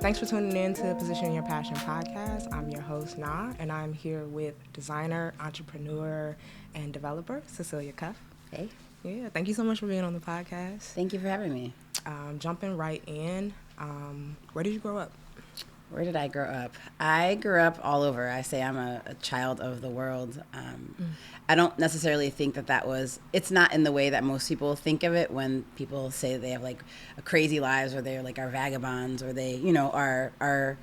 Thanks for tuning in to Position Your Passion podcast. I'm your host, Na, and I'm here with designer, entrepreneur, and developer, Cecilia Cuff. Hey. Yeah, thank you so much for being on the podcast. Thank you for having me. Jumping right in, where did you grow up? Where did I grow up? I grew up all over. I say I'm a child of the world. I don't necessarily think that was, it's not in the way that most people think of it when people say they have like a crazy lives or they're like are vagabonds or they, are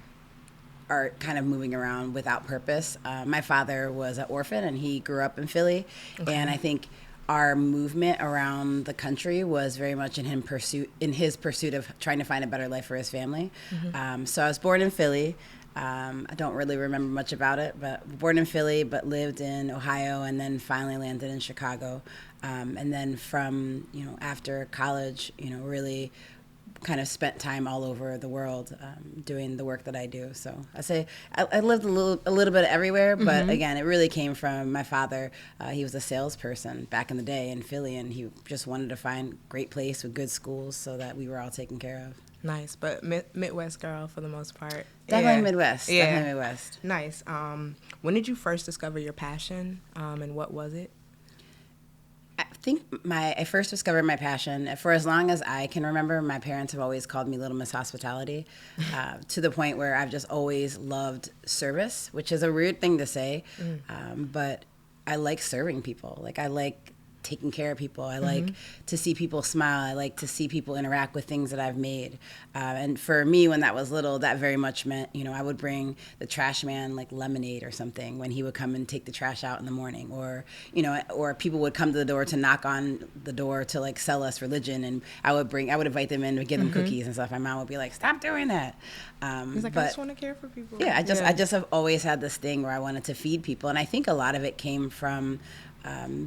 kind of moving around without purpose. My father was an orphan and he grew up in Philly. Okay. And I think our movement around the country was very much in his pursuit of trying to find a better life for his family. Mm-hmm. So I was born in Philly. I don't really remember much about it, but born in Philly, but lived in Ohio and then finally landed in Chicago. And then from, after college, really kind of spent time all over the world doing the work that I do. So I say I lived a little bit everywhere, but mm-hmm. again, it really came from my father. He was a salesperson back in the day in Philly, and he just wanted to find a great place with good schools so that we were all taken care of. Nice, but Midwest girl for the most part. Definitely Midwest. Yeah. Definitely Midwest. Nice. When did you first discover your passion, and what was it? I think I first discovered my passion. For as long as I can remember, my parents have always called me Little Miss Hospitality, to the point where I've just always loved service, which is a weird thing to say, but I like serving people. Like I like taking care of people. I like to see people smile. I like to see people interact with things that I've made. And for me, when that was little, that very much meant, I would bring the trash man like lemonade or something when he would come and take the trash out in the morning, or, or people would come to the door to knock on the door to like sell us religion. And I would invite them in to give them cookies and stuff. My mom would be like, stop doing that. He's like, I just want to care for people. Yeah, I just have always had this thing where I wanted to feed people. And I think a lot of it came from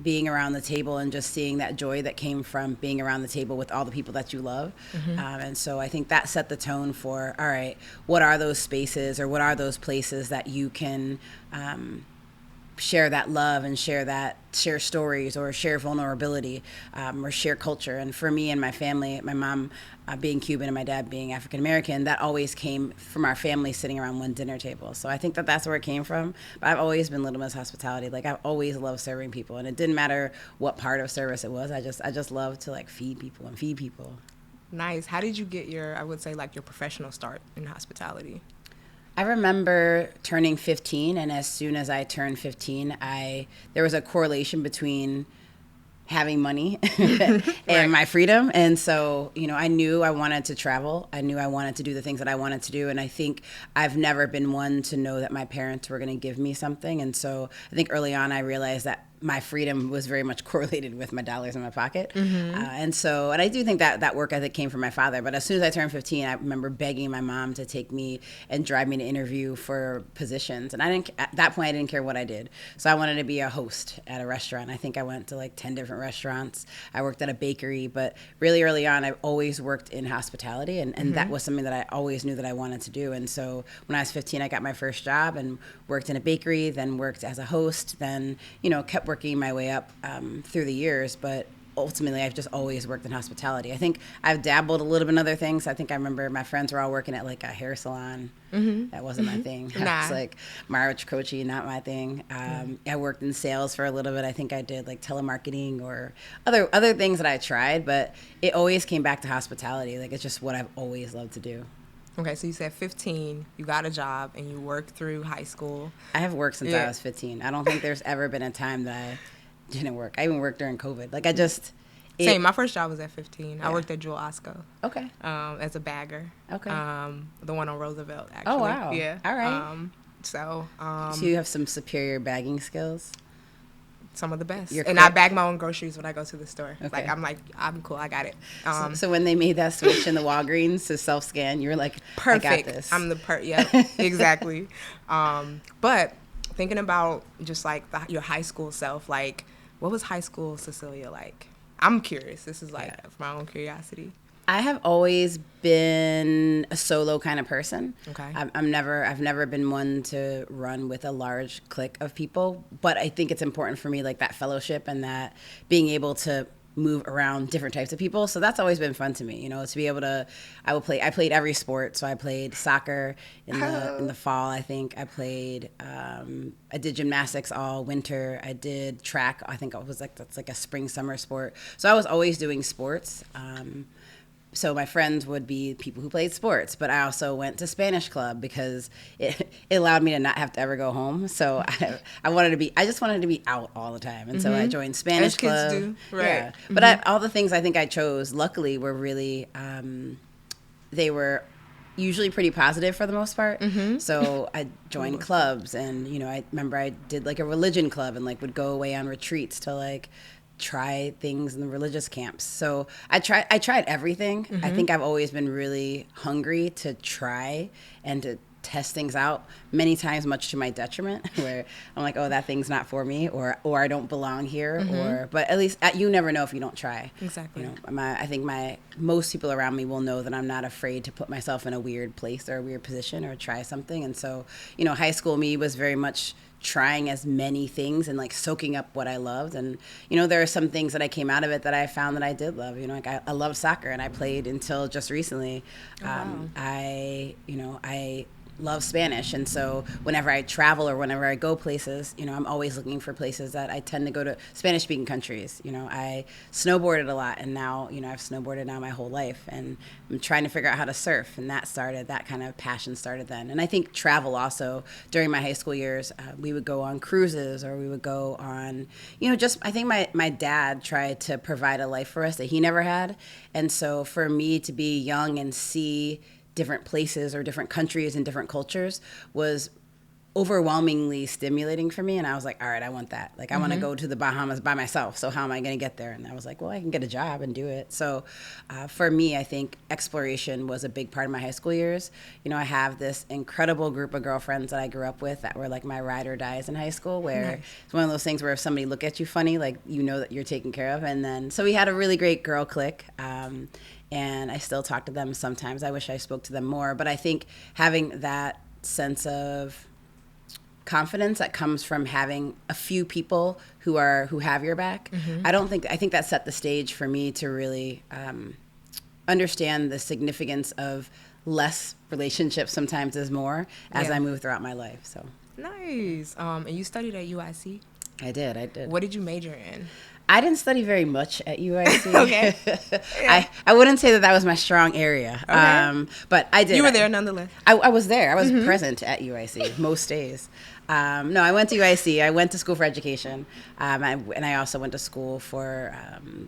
being around the table and just seeing that joy that came from being around the table with all the people that you love. And so I think that set the tone for, all right, what are those spaces or what are those places that you can share that love and share stories or share vulnerability or share culture. And for me and my family, my mom being Cuban and my dad being African American, that always came from our family sitting around one dinner table. So I think that's where it came from. But I've always been Little Miss Hospitality. Like I've always loved serving people, and it didn't matter what part of service it was. I just loved to like feed people. Nice. How did you get your professional start in hospitality? I remember turning 15, and as soon as I turned 15, there was a correlation between having money and my freedom. And so, I knew I wanted to travel. I knew I wanted to do the things that I wanted to do. And I think I've never been one to know that my parents were going to give me something. And so I think early on I realized that my freedom was very much correlated with my dollars in my pocket. And I do think that work ethic came from my father. But as soon as I turned 15, I remember begging my mom to take me and drive me to interview for positions. And at that point, I didn't care what I did. So I wanted to be a host at a restaurant. I think I went to like 10 different restaurants. I worked at a bakery. But really early on, I always worked in hospitality. And that was something that I always knew that I wanted to do. And so when I was 15, I got my first job and worked in a bakery, then worked as a host, then, kept working my way up through the years, but ultimately I've just always worked in hospitality. I think I've dabbled a little bit in other things. I think I remember my friends were all working at like a hair salon. That wasn't my thing. It's like marriage coaching, not my thing. I worked in sales for a little bit. I think I did like telemarketing or other things that I tried, but it always came back to hospitality. Like it's just what I've always loved to do. Okay, so you said 15, you got a job, and you worked through high school. I have worked since I was 15. I don't think there's ever been a time that I didn't work. I even worked during COVID. Like Same, my first job was at 15. Yeah. I worked at Jewel Osco. Okay. As a bagger. Okay. The one on Roosevelt, actually. Oh, wow. Yeah. All right. So you have some superior bagging skills? Some of the best. I bag my own groceries when I go to the store. Okay. I'm cool, I got it. So when they made that switch in the Walgreens to self-scan, you were like, perfect. I got this. I'm yeah, exactly. But thinking about just like your high school self, like what was high school Cecilia like? I'm curious. This is like for my own curiosity. I have always been a solo kind of person. Okay. I've never been one to run with a large clique of people, but I think it's important for me, like that fellowship and that being able to move around different types of people. So that's always been fun to me, to be able to, I played every sport. So I played soccer in the fall. I think I played, I did gymnastics all winter. I did track. I think that's like a spring, summer sport. So I was always doing sports. So my friends would be people who played sports, but I also went to Spanish club because it allowed me to not have to ever go home. So I just wanted to be out all the time. And so I joined Spanish club. As kids do, right. Yeah. But all the things I think I chose, luckily, were really, they were usually pretty positive for the most part. So I joined clubs, and, I remember I did like a religion club and like would go away on retreats to like try things in the religious camps. So I tried everything. I think I've always been really hungry to try and to test things out, many times much to my detriment, where I'm like, oh, that thing's not for me, or I don't belong here, but at least you never know if you don't try. Exactly. I think most people around me will know that I'm not afraid to put myself in a weird place or a weird position or try something. And so, high school me was very much trying as many things and like soaking up what I loved. And, there are some things that I came out of it that I found that I did love. Like I love soccer, and I played until just recently. I love Spanish. And so whenever I travel or whenever I go places, I'm always looking for places that I tend to go to Spanish speaking countries. I snowboarded a lot, and now, I've snowboarded now my whole life, and I'm trying to figure out how to surf. And that kind of passion started then. And I think travel also during my high school years, we would go on cruises, or we would go on, I think my dad tried to provide a life for us that he never had. And so for me to be young and see different places or different countries and different cultures was overwhelmingly stimulating for me. And I was like, all right, I want that. Like, I want to go to the Bahamas by myself. So how am I going to get there? And I was like, well, I can get a job and do it. So for me, I think exploration was a big part of my high school years. I have this incredible group of girlfriends that I grew up with that were like my ride or dies in high school, where it's one of those things where if somebody look at you funny, like, that you're taken care of. And then, so we had a really great girl clique. And I still talk to them sometimes. I wish I spoke to them more. But I think having that sense of confidence that comes from having a few people who have your back, I think that set the stage for me to really understand the significance of less relationships sometimes is more as I move throughout my life. So nice. And you studied at UIC? I did. What did you major in? I didn't study very much at UIC. Okay. Yeah. I wouldn't say that was my strong area. Okay. But I did. You were there nonetheless. I was there. I was present at UIC most days. No, I went to UIC. I went to school for education. And I also went to school for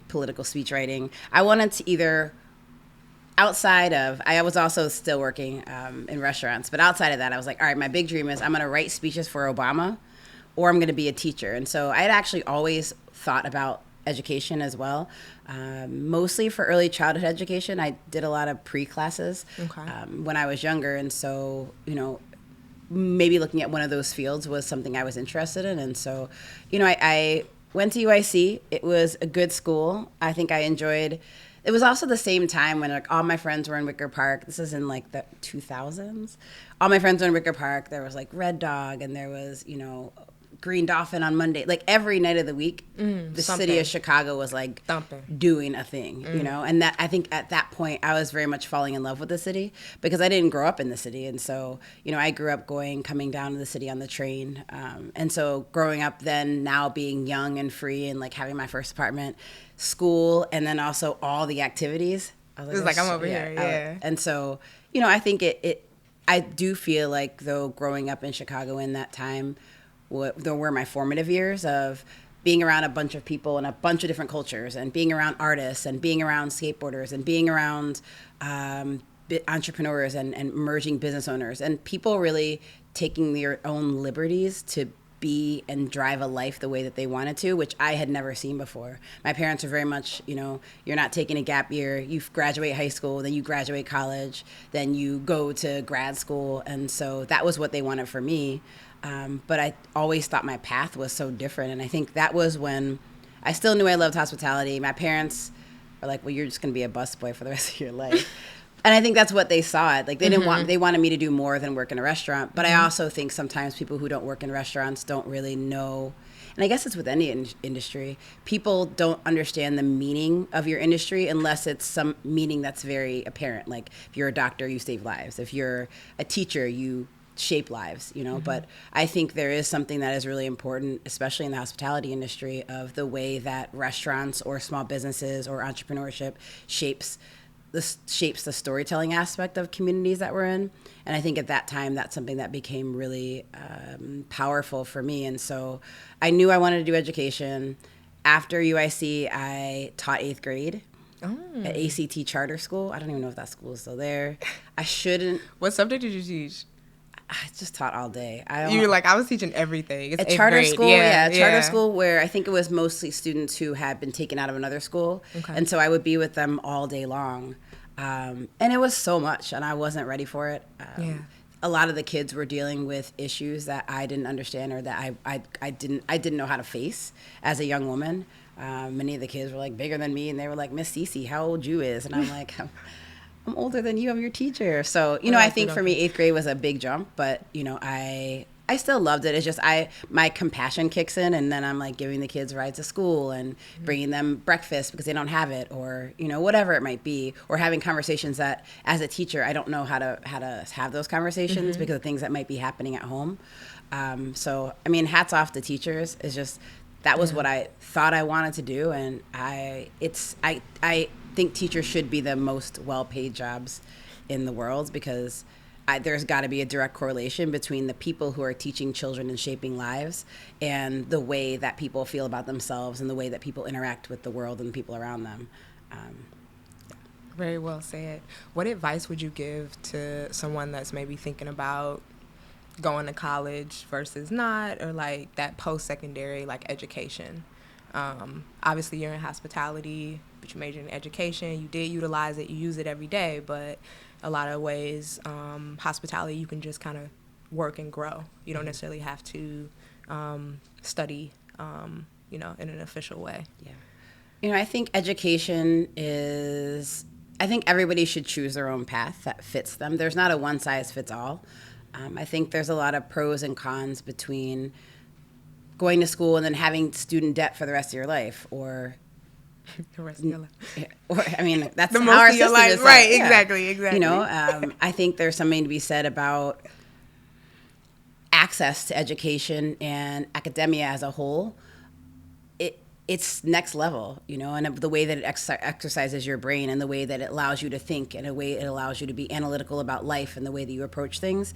political speech writing. I wanted to either, I was also still working in restaurants. But outside of that, I was like, all right, my big dream is I'm going to write speeches for Obama, or I'm going to be a teacher. And so I had actually always thought about education as well, mostly for early childhood education. I did a lot of pre-classes when I was younger. And so, maybe looking at one of those fields was something I was interested in. And so, I went to UIC. It was a good school. I think I enjoyed. It was also the same time when like all my friends were in Wicker Park. This is in like the 2000s. All my friends were in Wicker Park. There was like Red Dog, and there was, Green Dolphin on Monday. Like every night of the week, the city of Chicago was like doing a thing, and that, I think at that point I was very much falling in love with the city because I didn't grow up in the city. And so, I grew up coming down to the city on the train. And so growing up then, now being young and free and like having my first apartment, school, and then also all the activities. I was like, I'm over here. Yeah. And so, I think I do feel like though growing up in Chicago in that time, there were my formative years of being around a bunch of people and a bunch of different cultures, and being around artists and being around skateboarders and being around entrepreneurs and emerging business owners, and people really taking their own liberties to be and drive a life the way that they wanted to, which I had never seen before. My parents are very much, you're not taking a gap year. You graduate high school, then you graduate college, then you go to grad school. And so that was what they wanted for me. But I always thought my path was so different. And I think that was when I still knew I loved hospitality. My parents were like, well, you're just going to be a busboy for the rest of your life. And I think that's what they saw it. Like they they wanted me to do more than work in a restaurant. But I also think sometimes people who don't work in restaurants don't really know. and I guess it's with any industry, people don't understand the meaning of your industry unless it's some meaning that's very apparent. Like if you're a doctor, you save lives. If you're a teacher, you shape lives, but I think there is something that is really important, especially in the hospitality industry, of the way that restaurants or small businesses or entrepreneurship shapes the storytelling aspect of communities that we're in. And I think at that time, that's something that became really powerful for me. And so I knew I wanted to do education. After UIC, I taught 8th grade at ACT Charter School. I don't even know if that school is still there. I shouldn't. What subject did you teach? I just taught all day. You were like, I was teaching everything. It's a charter grade. school, charter school where I think it was mostly students who had been taken out of another school. Okay. And so I would be with them all day long. And it was so much, and I wasn't ready for it. A lot of the kids were dealing with issues that I didn't understand or that I didn't know how to face as a young woman. Many of the kids were like bigger than me, and they were like, Miss Cece, how old you is? And I'm like, I'm older than you. I'm your teacher. So, I think for me, 8th grade was a big jump, but, I still loved it. It's just my compassion kicks in, and then I'm like giving the kids rides to school and bringing them breakfast because they don't have it, or, whatever it might be, or having conversations that as a teacher, I don't know how to have those conversations because of things that might be happening at home. So, hats off to teachers. It's just, that was what I thought I wanted to do. And I think teachers should be the most well-paid jobs in the world because there's got to be a direct correlation between the people who are teaching children and shaping lives and the way that people feel about themselves and the way that people interact with the world and the people around them. Very well said. What advice would you give to someone that's maybe thinking about going to college versus not, or like that post-secondary like education? Obviously you're in hospitality, but you majored in education. You did utilize it. You use it every day, but a lot of ways, hospitality, you can just kind of work and grow. You don't necessarily have to study, in an official way. Yeah. I think education I think everybody should choose their own path that fits them. There's not a one size fits all. I think there's a lot of pros and cons between going to school and then having student debt for the rest of your life, or the rest of your life. Or, that's the how most our of your system life. is Right, set. Exactly. I think there's something to be said about access to education and academia as a whole. It's next level, and the way that it exercises your brain and the way that it allows you to think and the way it allows you to be analytical about life and the way that you approach things.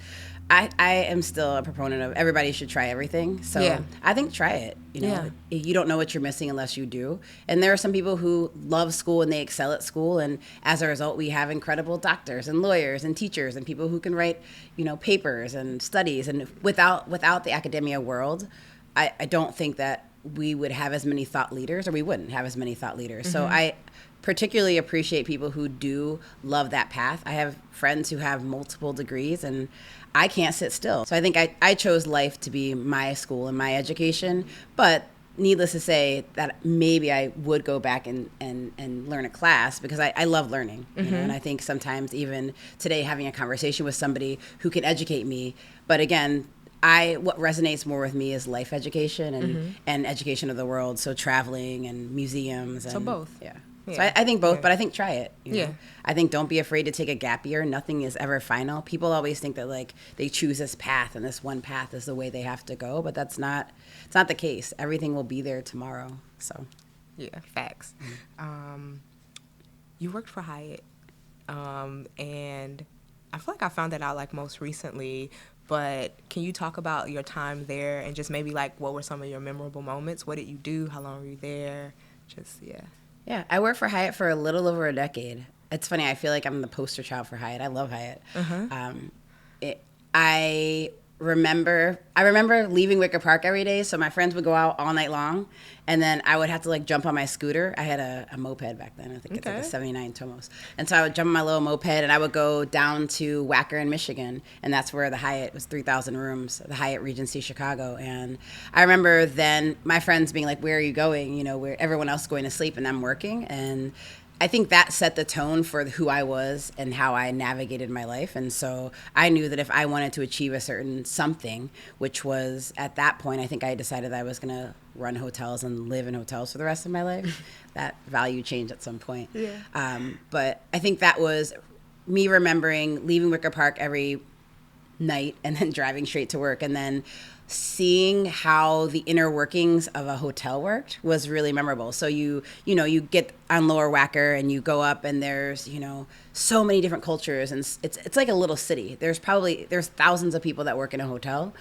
I am still a proponent of everybody should try everything. So I think try it. You don't know what you're missing unless you do. And there are some people who love school and they excel at school. And as a result, we have incredible doctors and lawyers and teachers and people who can write, papers and studies. And without the academia world, I don't think that we would have as many thought leaders, or we wouldn't have as many thought leaders. So I particularly appreciate people who do love that path. I have friends who have multiple degrees, and I can't sit still. So I think I chose life to be my school and my education, but needless to say that maybe I would go back and learn a class because I love learning. And I think sometimes even today having a conversation with somebody who can educate me, but again, what resonates more with me is life education and education of the world. So traveling and museums. And, so both. Yeah. So I think both, but I think try it. I think don't be afraid to take a gap year. Nothing is ever final. People always think that like they choose this path and this one path is the way they have to go, but it's not the case. Everything will be there tomorrow. So. Yeah, facts. You worked for Hyatt, and I feel like I found that out like most recently. But can you talk about your time there and just maybe like what were some of your memorable moments? What did you do? How long were you there? Yeah, I worked for Hyatt for a little over a decade. It's funny. I feel like I'm the poster child for Hyatt. I love Hyatt. I remember leaving Wicker Park every day. So my friends would go out all night long, and then I would have to like jump on my scooter. I had a moped back then. I think it's like a 79 Tomos. And so I would jump on my little moped and I would go down to Wacker in Michigan. And that's where the Hyatt was 3,000 rooms, the Hyatt Regency Chicago. And I remember then my friends being like, where are you going? Where everyone else is going to sleep and I'm working. And I think that set the tone for who I was and how I navigated my life. And so I knew that if I wanted to achieve a certain something, which was at that point, I think I decided that I was going to run hotels and live in hotels for the rest of my life. That value changed at some point. Yeah. But I think that was me remembering leaving Wicker Park every night and then driving straight to work, and then seeing how the inner workings of a hotel worked was really memorable. So you get on Lower Wacker and you go up, and there's so many different cultures, and it's like a little city. There's thousands of people that work in a hotel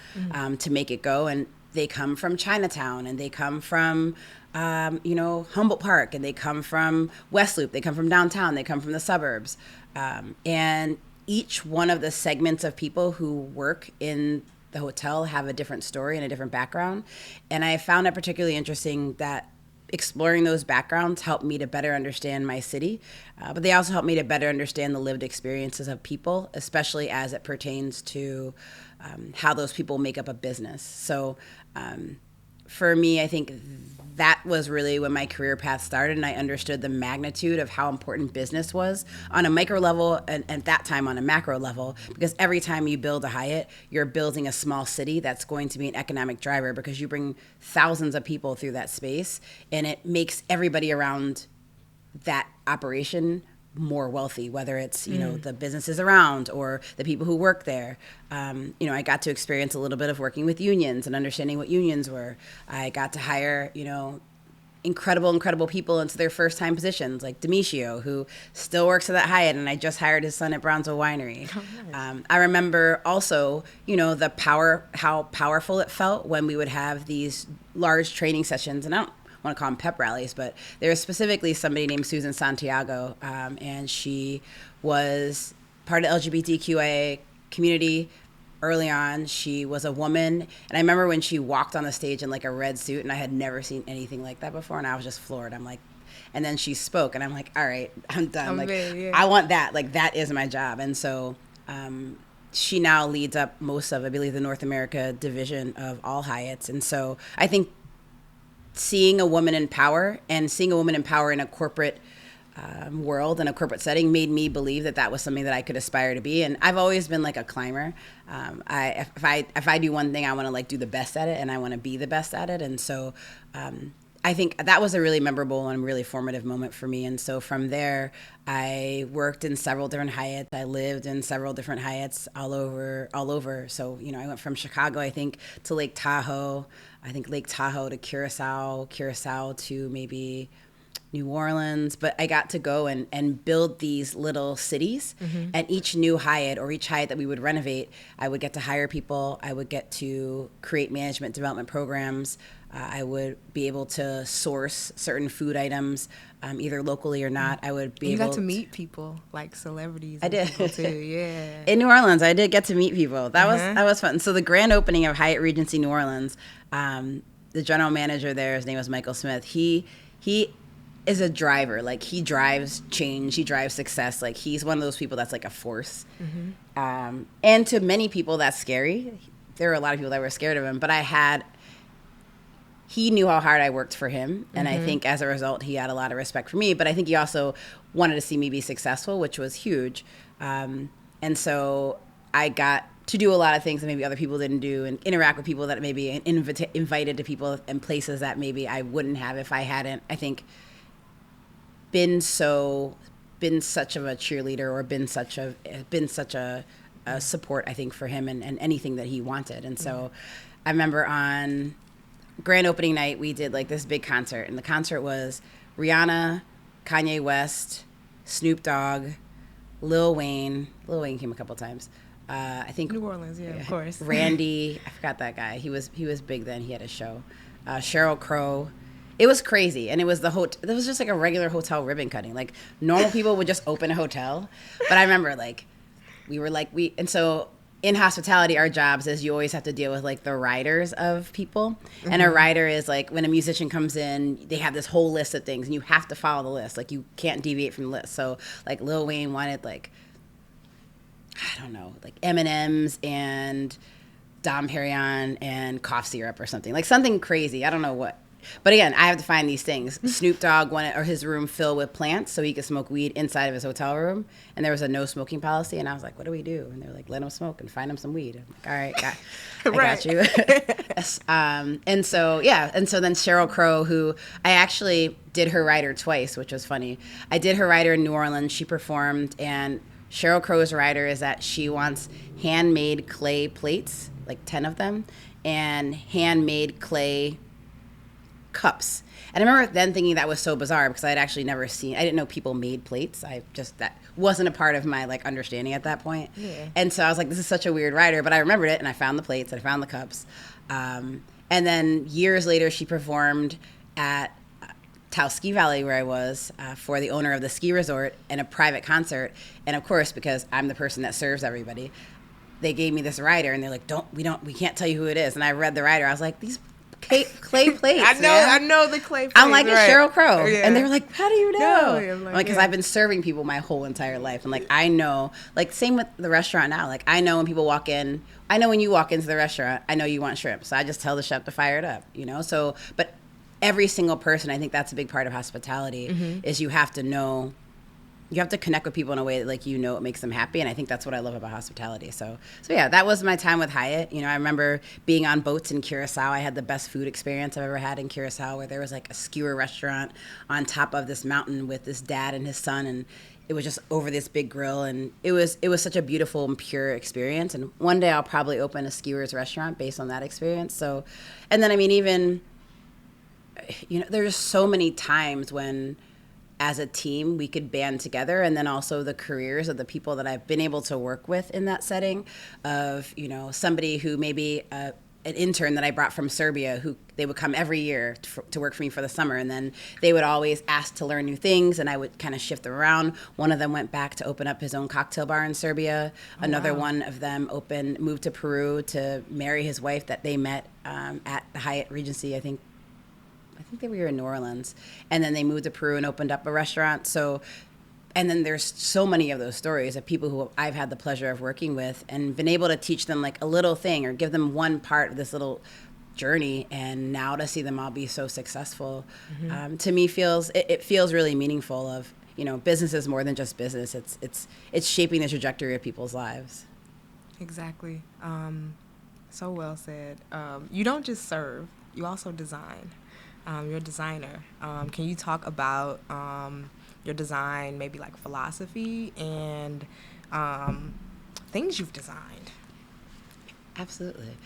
to make it go, and they come from Chinatown, and they come from Humboldt Park, and they come from West Loop, they come from downtown, they come from the suburbs, and each one of the segments of people who work in the hotel have a different story and a different background. And I found it particularly interesting that exploring those backgrounds helped me to better understand my city, but they also helped me to better understand the lived experiences of people, especially as it pertains to how those people make up a business. So for me, I think that was really when my career path started, and I understood the magnitude of how important business was on a micro level, and at that time on a macro level, because every time you build a Hyatt, you're building a small city that's going to be an economic driver, because you bring thousands of people through that space, and it makes everybody around that operation more wealthy, whether it's the businesses around or the people who work there. I got to experience a little bit of working with unions and understanding what unions were. I got to hire incredible people into their first time positions, like Demetrio, who still works at that Hyatt, and I just hired his son at Brownsville Winery. Oh, nice. I remember also how powerful it felt when we would have these large training sessions, and I don't want to call them pep rallies, but there was specifically somebody named Susan Santiago, and she was part of the LGBTQIA community early on. She was a woman, and I remember when she walked on the stage in like a red suit, and I had never seen anything like that before, and I was just floored. I'm like, and then she spoke, and I'm like, all right, I'm done. I want that. Like, that is my job. And so she now leads up most of, I believe, the North America division of all Hyatts. And so I think seeing a woman in power and seeing a woman in power in a corporate world and a corporate setting made me believe that that was something that I could aspire to be. And I've always been like a climber. If I do one thing, I want to like do the best at it, and I want to be the best at it. And so I think that was a really memorable and really formative moment for me. And so from there, I worked in several different Hyatts. I lived in several different Hyatts all over. So, I went from Chicago, I think, to Lake Tahoe. I think Lake Tahoe to Curacao to maybe New Orleans. But I got to go and build these little cities. Mm-hmm. And each new Hyatt or each Hyatt that we would renovate, I would get to hire people. I would get to create management development programs. I would be able to source certain food items, either locally or not. I would be able. You got to meet people, like celebrities. I did too. Yeah. In New Orleans, I did get to meet people. That was fun. So the grand opening of Hyatt Regency New Orleans, the general manager there, his name was Michael Smith. He is a driver. Like, he drives change. He drives success. Like, he's one of those people that's like a force. Mm-hmm. And to many people, that's scary. There were a lot of people that were scared of him, but he knew how hard I worked for him, and I think as a result, he had a lot of respect for me, but I think he also wanted to see me be successful, which was huge. And so I got to do a lot of things that maybe other people didn't do, and interact with people that maybe invited to people in places that maybe I wouldn't have if I hadn't, I think, been such of a cheerleader or been such a support, I think, for him and anything that he wanted. And so I remember on grand opening night, we did like this big concert, and the concert was Rihanna, Kanye West, Snoop Dogg, Lil Wayne. Lil Wayne came a couple times. I think New Orleans, yeah, of course. Randy, I forgot that guy. He was big then. He had a show. Sheryl Crow. It was crazy, and it was it was just like a regular hotel ribbon cutting. Like, normal people would just open a hotel, but I remember and so. In hospitality, our jobs is you always have to deal with like the riders of people. Mm-hmm. And a rider is like when a musician comes in, they have this whole list of things and you have to follow the list. Like, you can't deviate from the list. So like Lil Wayne wanted like, I don't know, like M&Ms and Dom Perignon and cough syrup or something. Like something crazy. I don't know what. But again, I have to find these things. Snoop Dogg wanted his room filled with plants so he could smoke weed inside of his hotel room. And there was a no smoking policy. And I was like, what do we do? And they're like, let him smoke and find him some weed. I'm like, all right, I got you. And so then Sheryl Crow, who I actually did her rider twice, which was funny. I did her rider in New Orleans. She performed. And Sheryl Crow's rider is that she wants handmade clay plates, like 10 of them, and handmade clay cups. And I remember then thinking that was so bizarre because I had actually never seen, I didn't know people made plates. That wasn't a part of my like understanding at that point. Yeah. And so I was like, this is such a weird rider, but I remembered it and I found the plates and I found the cups. And then years later, she performed at Taos Ski Valley where I was for the owner of the ski resort in a private concert. And of course, because I'm the person that serves everybody, they gave me this rider and they're like, we can't tell you who it is. And I read the rider. I was like, these clay plates. I know the clay plates. I'm like, right. It's Sheryl Crow. Yeah. And they were like, how do you know? I'm like, because I've been serving people my whole entire life. And like, I know, like same with the restaurant now. Like I know when people walk in, I know when you walk into the restaurant, I know you want shrimp. So I just tell the chef to fire it up, So, but every single person, I think that's a big part of hospitality is you have to know, you have to connect with people in a way that like, it makes them happy. And I think that's what I love about hospitality. So yeah, that was my time with Hyatt. I remember being on boats in Curacao. I had the best food experience I've ever had in Curacao, where there was like a skewer restaurant on top of this mountain with this dad and his son. And it was just over this big grill. And it was such a beautiful and pure experience. And one day I'll probably open a skewer's restaurant based on that experience. So, and then, I mean, even, there's so many times when, as a team, we could band together, and then also the careers of the people that I've been able to work with in that setting of, somebody who maybe an intern that I brought from Serbia, who they would come every year to work for me for the summer. And then they would always ask to learn new things, and I would kind of shift them around. One of them went back to open up his own cocktail bar in Serbia. Oh, another one of them moved to Peru to marry his wife that they met at the Hyatt Regency, I think they were in New Orleans, and then they moved to Peru and opened up a restaurant. So, and then there's so many of those stories of people who I've had the pleasure of working with and been able to teach them like a little thing or give them one part of this little journey. And now to see them all be so successful, to me feels really meaningful. Of business is more than just business. It's shaping the trajectory of people's lives. Exactly. So well said. You don't just serve; you also design. You're a designer. Can you talk about your design, maybe like philosophy and things you've designed? Absolutely.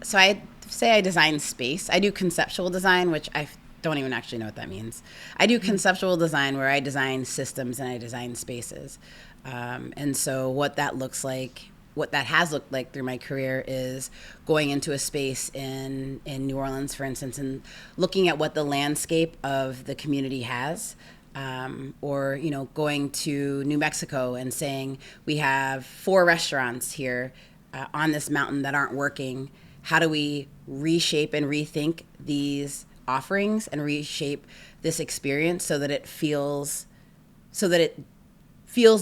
So I say I design space. I do conceptual design, which I don't even actually know what that means. I do conceptual design where I design systems and I design spaces. And so what that looks like, what that has looked like through my career is going into a space in New Orleans, for instance, and looking at what the landscape of the community has, or, going to New Mexico and saying, we have 4 restaurants here on this mountain that aren't working. How do we reshape and rethink these offerings and reshape this experience so that it feels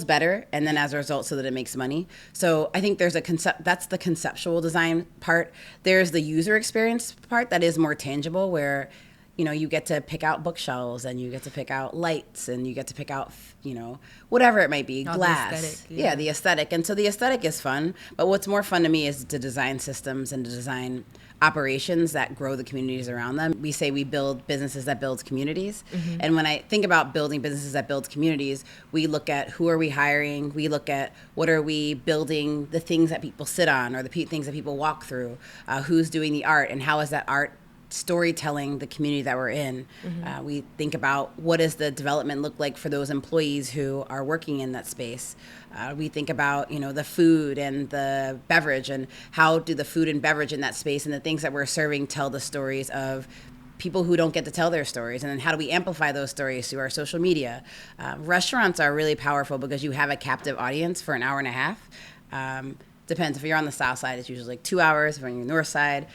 better, and then as a result so that it makes money. So I think there's that's the conceptual design part. There's the user experience part that is more tangible, where you get to pick out bookshelves and you get to pick out lights and you get to pick out whatever it might be, glass. The aesthetic, yeah, the aesthetic. And so the aesthetic is fun, but what's more fun to me is to design systems and to design operations that grow the communities around them. We say we build businesses that build communities. And when I think about building businesses that build communities, we look at who are we hiring, we look at what are we building, the things that people sit on or the things that people walk through, who's doing the art, and how is that art storytelling the community that we're in. We think about what does the development look like for those employees who are working in that space. We think about, the food and the beverage, and how do the food and beverage in that space and the things that we're serving tell the stories of people who don't get to tell their stories, and then how do we amplify those stories through our social media. Restaurants are really powerful because you have a captive audience for an hour and a half. Depends. If you're on the south side, it's usually like 2 hours. If you're on the north side,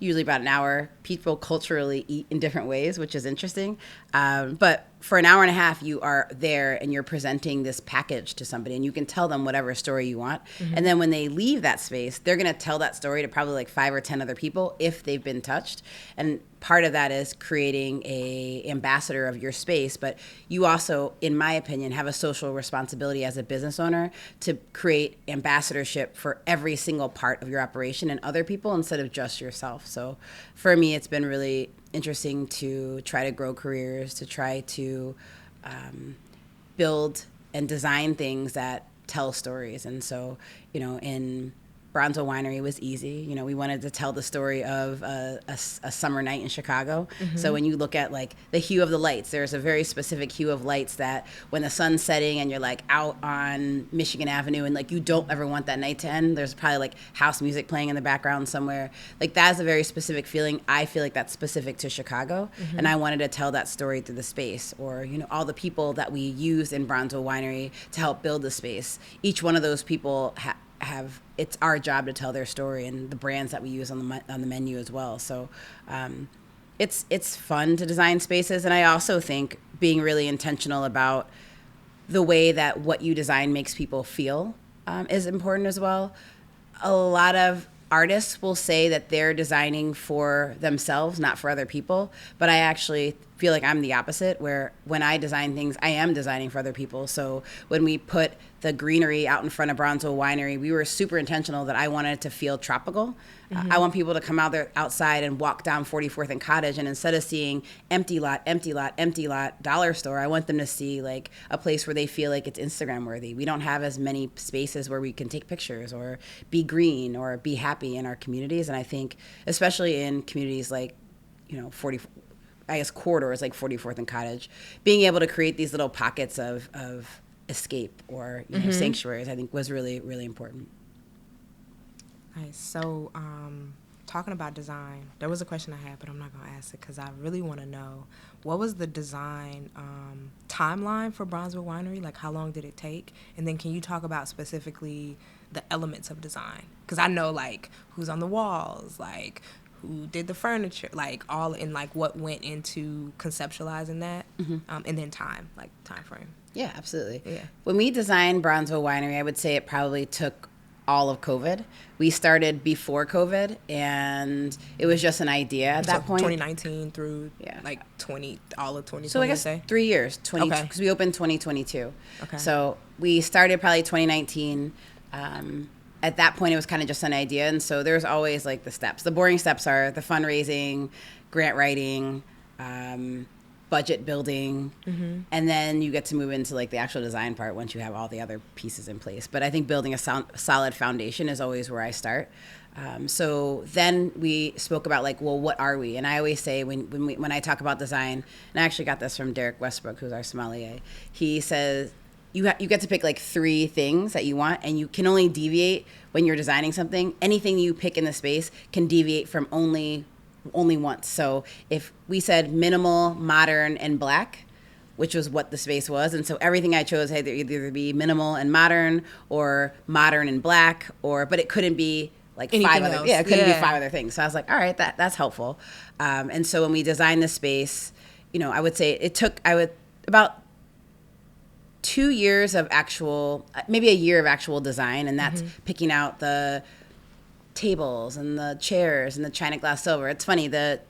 usually about an hour. People culturally eat in different ways, which is interesting. But for an hour and a half, you are there and you're presenting this package to somebody, and you can tell them whatever story you want. And then when they leave that space, they're going to tell that story to probably like 5 or 10 other people if they've been touched. And part of that is creating a ambassador of your space. But you also, in my opinion, have a social responsibility as a business owner to create ambassadorship for every single part of your operation and other people instead of just yourself. So for me, it's been really interesting to try to grow careers, to try to build and design things that tell stories. And so, in Bronzo Winery was easy. We wanted to tell the story of a summer night in Chicago. So when you look at like the hue of the lights, there's a very specific hue of lights that when the sun's setting and you're like out on Michigan Avenue and like you don't ever want that night to end, there's probably like house music playing in the background somewhere. Like that's a very specific feeling. I feel like that's specific to Chicago. And I wanted to tell that story through the space, or, all the people that we use in Bronzo Winery to help build the space. Each one of those people have it's our job to tell their story, and the brands that we use on the menu as well. So it's fun to design spaces, and I also think being really intentional about the way that what you design makes people feel is important as well. A lot of artists will say that they're designing for themselves, not for other people, but I actually feel like I'm the opposite, where when I design things, I am designing for other people. So when we put the greenery out in front of Bronzo Winery, we were super intentional that I wanted it to feel tropical. I want people to come out there outside and walk down 44th and Cottage, and instead of seeing empty lot, dollar store, I want them to see like a place where they feel like it's Instagram worthy. We don't have as many spaces where we can take pictures or be green or be happy in our communities. And I think especially in communities like, corridors like 44th and Cottage, being able to create these little pockets of escape or sanctuaries, I think was really, really important. Nice. So talking about design, there was a question I had, but I'm not going to ask it because I really want to know, what was the design timeline for Bronzo Winery? Like, how long did it take? And then can you talk about specifically the elements of design? Because I know, like, who's on the walls, like, who did the furniture, like, all in, like, what went into conceptualizing that, and then time frame. Yeah, absolutely. Yeah. When we designed Bronzo Winery, I would say it probably took all of COVID. We started before COVID, and it was just an idea at that point. 2019 through like all of 2020. So I guess 3 years, because we opened 2022. Okay. So we started probably 2019. At that point, it was kind of just an idea, and so there's always like the steps. The boring steps are the fundraising, grant writing, budget building, and then you get to move into like the actual design part once you have all the other pieces in place. But I think building a solid foundation is always where I start. So then we spoke about like, well, what are we? And I always say when I talk about design, and I actually got this from Derek Westbrook, who's our sommelier. He says you get to pick like 3 things that you want, and you can only deviate when you're designing something. Anything you pick in the space can deviate from only once. So if we said minimal, modern, and black, which was what the space was, and so everything I chose had to either be minimal and modern or modern and black, but it couldn't be like anything 5 other else. it couldn't be 5 other things. So I was like, all right, that's helpful. And so when we designed the space, I would say it took about 2 years of maybe a year of actual design, and that's picking out the tables and the chairs and the china glass silver. It's funny, the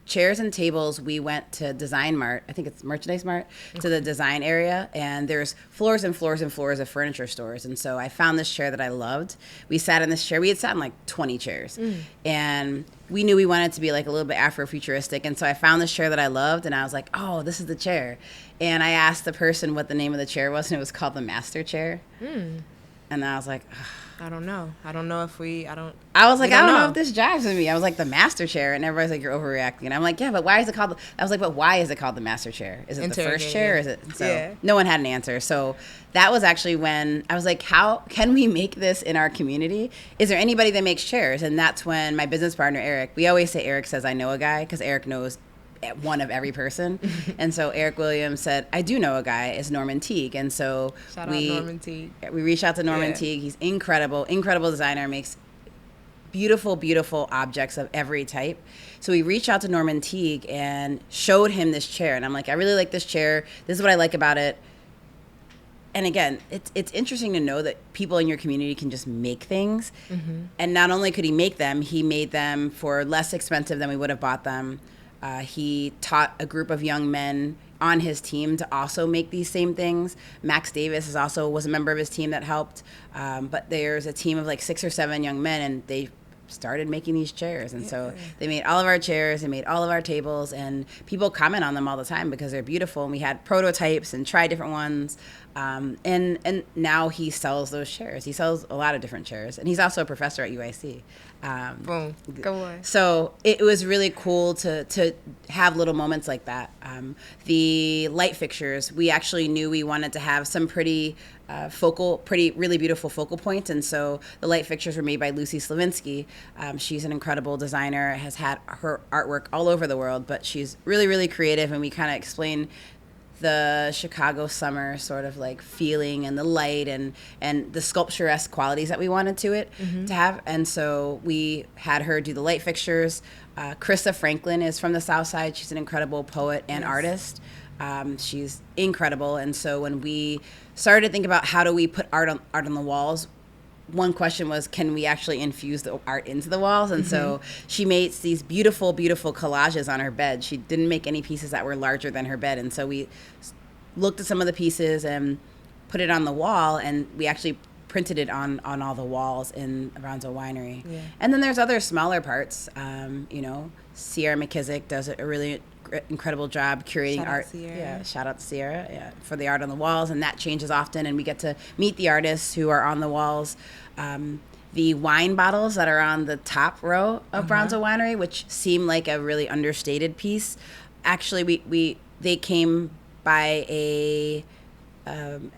chairs and tables, we went to Design Mart, I think it's Merchandise Mart, to the design area, and there's floors and floors and floors of furniture stores. And so I found this chair that I loved. We sat in this chair. We had sat in like 20 chairs, and we knew we wanted it to be like a little bit Afrofuturistic. And so I found this chair that I loved, and I was like, oh, this is the chair. And I asked the person what the name of the chair was, and it was called the Master Chair. And I was like, ugh. I don't know. I don't know if I was like, I don't know if this jives with me. I was like, the Master Chair, and everybody's like, you're overreacting. And I'm like, yeah, but why is it called? I was like, but why is it called the Master Chair? Is it the first chair? Is it? So no one had an answer. So that was actually when I was like, how can we make this in our community? Is there anybody that makes chairs? And that's when my business partner Eric. We always say Eric says I know a guy, because Eric knows one of every person. And so Eric Williams said, I do know a guy, it's Norman Teague. And so Shout out Norman Teague. We reached out to Norman Teague. He's incredible designer, makes beautiful, beautiful objects of every type. So we reached out to Norman Teague and showed him this chair. And I'm like, I really like this chair. This is what I like about it. And again, it's interesting to know that people in your community can just make things. Mm-hmm. And not only could he make them, he made them for less expensive than we would have bought them. He taught a group of young men on his team to also make these same things. Max Davis was a member of his team that helped. But there's a team of like 6 or 7 young men, and they started making these chairs. And so they made all of our chairs, they made all of our tables, and people comment on them all the time because they're beautiful. And we had prototypes and tried different ones. And now he sells those chairs. He sells a lot of different chairs. And he's also a professor at UIC. Boom. Go on. So it was really cool to have little moments like that. The light fixtures, we actually knew we wanted to have some pretty really beautiful focal points. And so the light fixtures were made by Lucy Slavinsky. She's an incredible designer, has had her artwork all over the world, but she's really, really creative. And we kind of explain the Chicago summer sort of like feeling and the light and the sculpturesque qualities that we wanted to have. And so we had her do the light fixtures. Krista Franklin is from the South Side. She's an incredible poet and artist. She's incredible. And so when we started to think about how do we put art on the walls, one question was, can we actually infuse the art into the walls? And so she made these beautiful, beautiful collages on her bed. She didn't make any pieces that were larger than her bed. And so we looked at some of the pieces and put it on the wall, and we actually printed it on all the walls in Brownsville Winery. Yeah. And then there's other smaller parts. Sierra McKissick does a really incredible job curating art. Shout out to Sierra for the art on the walls, and that changes often, and we get to meet the artists who are on the walls. The wine bottles that are on the top row of Brownsville Winery, which seem like a really understated piece, actually they came by a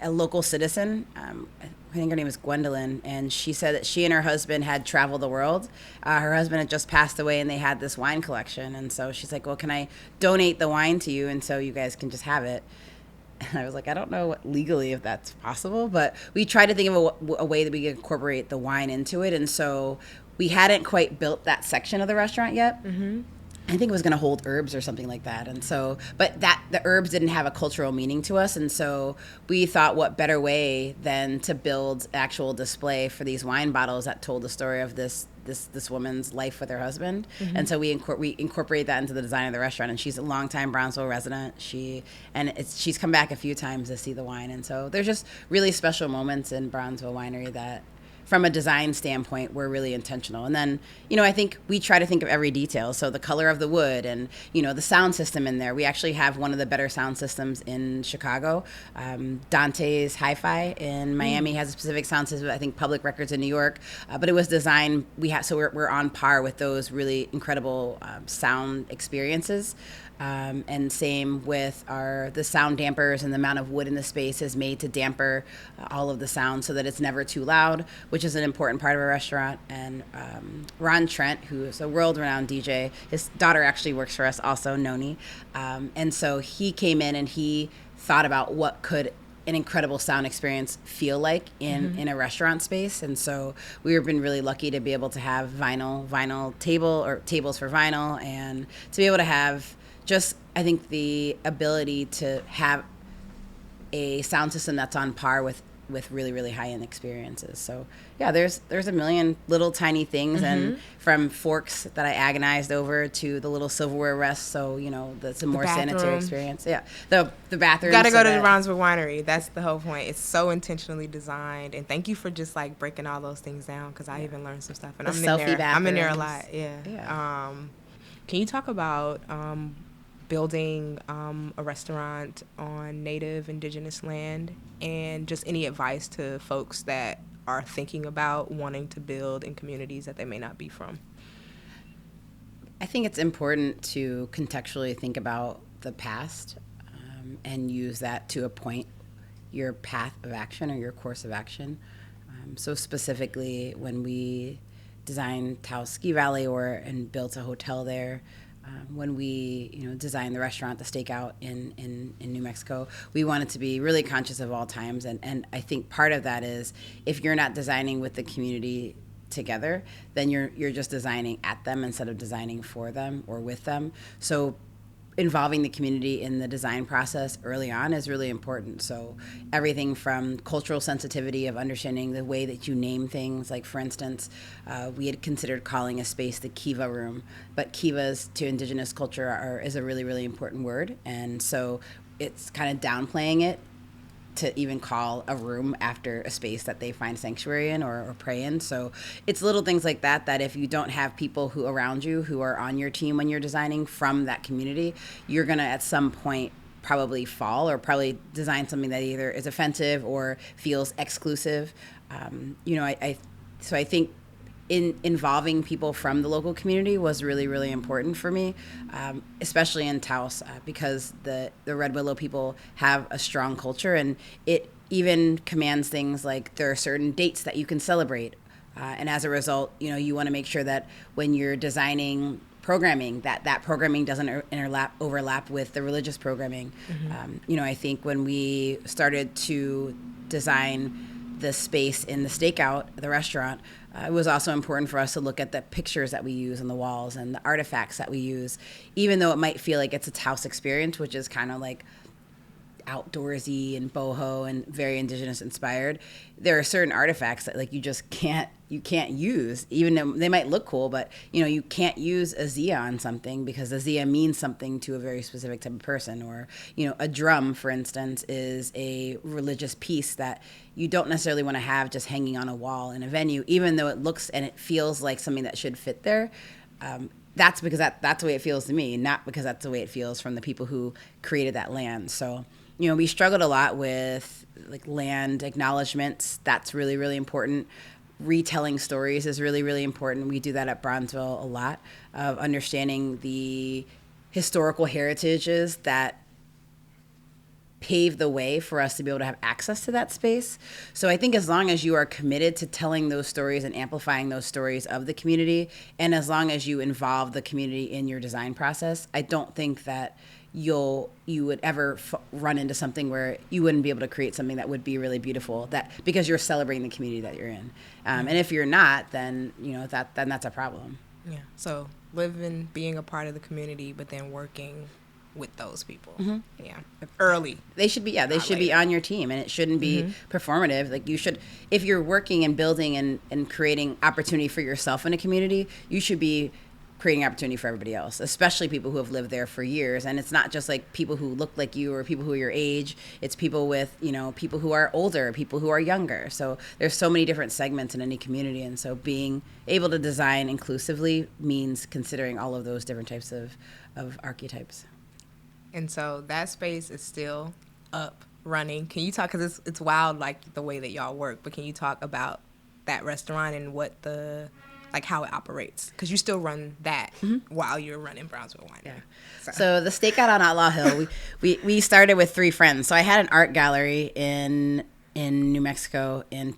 local citizen. I think her name is Gwendolyn, and she said that she and her husband had traveled the world. Her husband had just passed away, and they had this wine collection. And so she's like, well, can I donate the wine to you, and so you guys can just have it? And I was like, I don't know legally if that's possible, but we tried to think of a way that we could incorporate the wine into it. And so we hadn't quite built that section of the restaurant yet. Mm-hmm. I think it was going to hold herbs or something like that. And so, but the herbs didn't have a cultural meaning to us. And so we thought, what better way than to build actual display for these wine bottles that told the story of this woman's life with her husband. Mm-hmm. And so we incorporate that into the design of the restaurant. And she's a longtime Brownsville resident. She's come back a few times to see the wine. And so there's just really special moments in Brownsville Winery that, from a design standpoint, we're really intentional. And then, I think we try to think of every detail. So the color of the wood and, the sound system in there. We actually have one of the better sound systems in Chicago. Dante's Hi-Fi in Miami has a specific sound system. I think Public Records in New York. But it was designed, so we're on par with those really incredible sound experiences. And same with the sound dampers, and the amount of wood in the space is made to damper all of the sound so that it's never too loud, which is an important part of a restaurant. And Ron Trent, who is a world-renowned DJ, his daughter actually works for us also, Noni. And so he came in and he thought about what could an incredible sound experience feel like in a restaurant space. And so we've been really lucky to be able to have vinyl tables for vinyl, and to be able to have just, I think, the ability to have a sound system that's on par with really, really high-end experiences. So, yeah, there's a million little tiny things, and from forks that I agonized over to the little silverware rests, so, that's a more sanitary experience. Yeah, the bathroom. Got to go to the Brownsville Winery. That's the whole point. It's so intentionally designed, and thank you for just, breaking all those things down, because I even learned some stuff. And I'm in there a lot, yeah. Can you talk about building a restaurant on Native Indigenous land, and just any advice to folks that are thinking about wanting to build in communities that they may not be from? I think it's important to contextually think about the past and use that to appoint your path of action or your course of action. So specifically, when we designed Taos Ski Valley and built a hotel there, when we designed the restaurant, the Stakeout in New Mexico, we wanted to be really conscious of all times. And I think part of that is, if you're not designing with the community together, then you're just designing at them instead of designing for them or with them. So involving the community in the design process early on is really important. So everything from cultural sensitivity of understanding the way that you name things. Like, for instance, we had considered calling a space the Kiva room, but Kivas to indigenous culture is a really, really important word. And so it's kind of downplaying it to even call a room after a space that they find sanctuary in or pray in. So it's little things like that if you don't have people who around you who are on your team when you're designing from that community, you're going to at some point probably fall or probably design something that either is offensive or feels exclusive. So I think involving people from the local community was really, really important for me, especially in Taos, because the Red Willow people have a strong culture, and it even commands things like there are certain dates that you can celebrate. And as a result, you want to make sure that when you're designing programming, that programming doesn't overlap with the religious programming. Mm-hmm. I think when we started to design the space in the Stakeout, the restaurant, it was also important for us to look at the pictures that we use on the walls and the artifacts that we use, even though it might feel like it's a Taos experience, which is kind of like outdoorsy and boho and very indigenous inspired. There are certain artifacts that you can't use, even though they might look cool, but you can't use a Zia on something because a Zia means something to a very specific type of person. Or a drum, for instance, is a religious piece that you don't necessarily want to have just hanging on a wall in a venue, even though it looks and it feels like something that should fit there. That's because that's the way it feels to me, not because that's the way it feels from the people who created that land. So we struggled a lot with land acknowledgments. That's really, really important. Retelling stories is really, really important. We do that at Bronzeville a lot, of understanding the historical heritages that pave the way for us to be able to have access to that space. So I think as long as you are committed to telling those stories and amplifying those stories of the community, and as long as you involve the community in your design process, I don't think that you would ever run into something where you wouldn't be able to create something that would be really beautiful, that because you're celebrating the community that you're in. And if you're not, then then that's a problem. Yeah. So being a part of the community, but then working with those people. Mm-hmm. Yeah. Early. They should be, they should be on your team, and it shouldn't be performative. You should, if you're working and building and creating opportunity for yourself in a community, you should be creating opportunity for everybody else, especially people who have lived there for years. And it's not just people who look like you or people who are your age. It's people with, people who are older, people who are younger. So there's so many different segments in any community. And so being able to design inclusively means considering all of those different types of archetypes. And so that space is still up, running. Can you talk, because it's wild, the way that y'all work, but can you talk about that restaurant and what how it operates? Because you still run that while you're running Brownsville Winery. Yeah. So the Stakeout on Outlaw Hill, we started with 3 friends. So I had an art gallery in New Mexico, in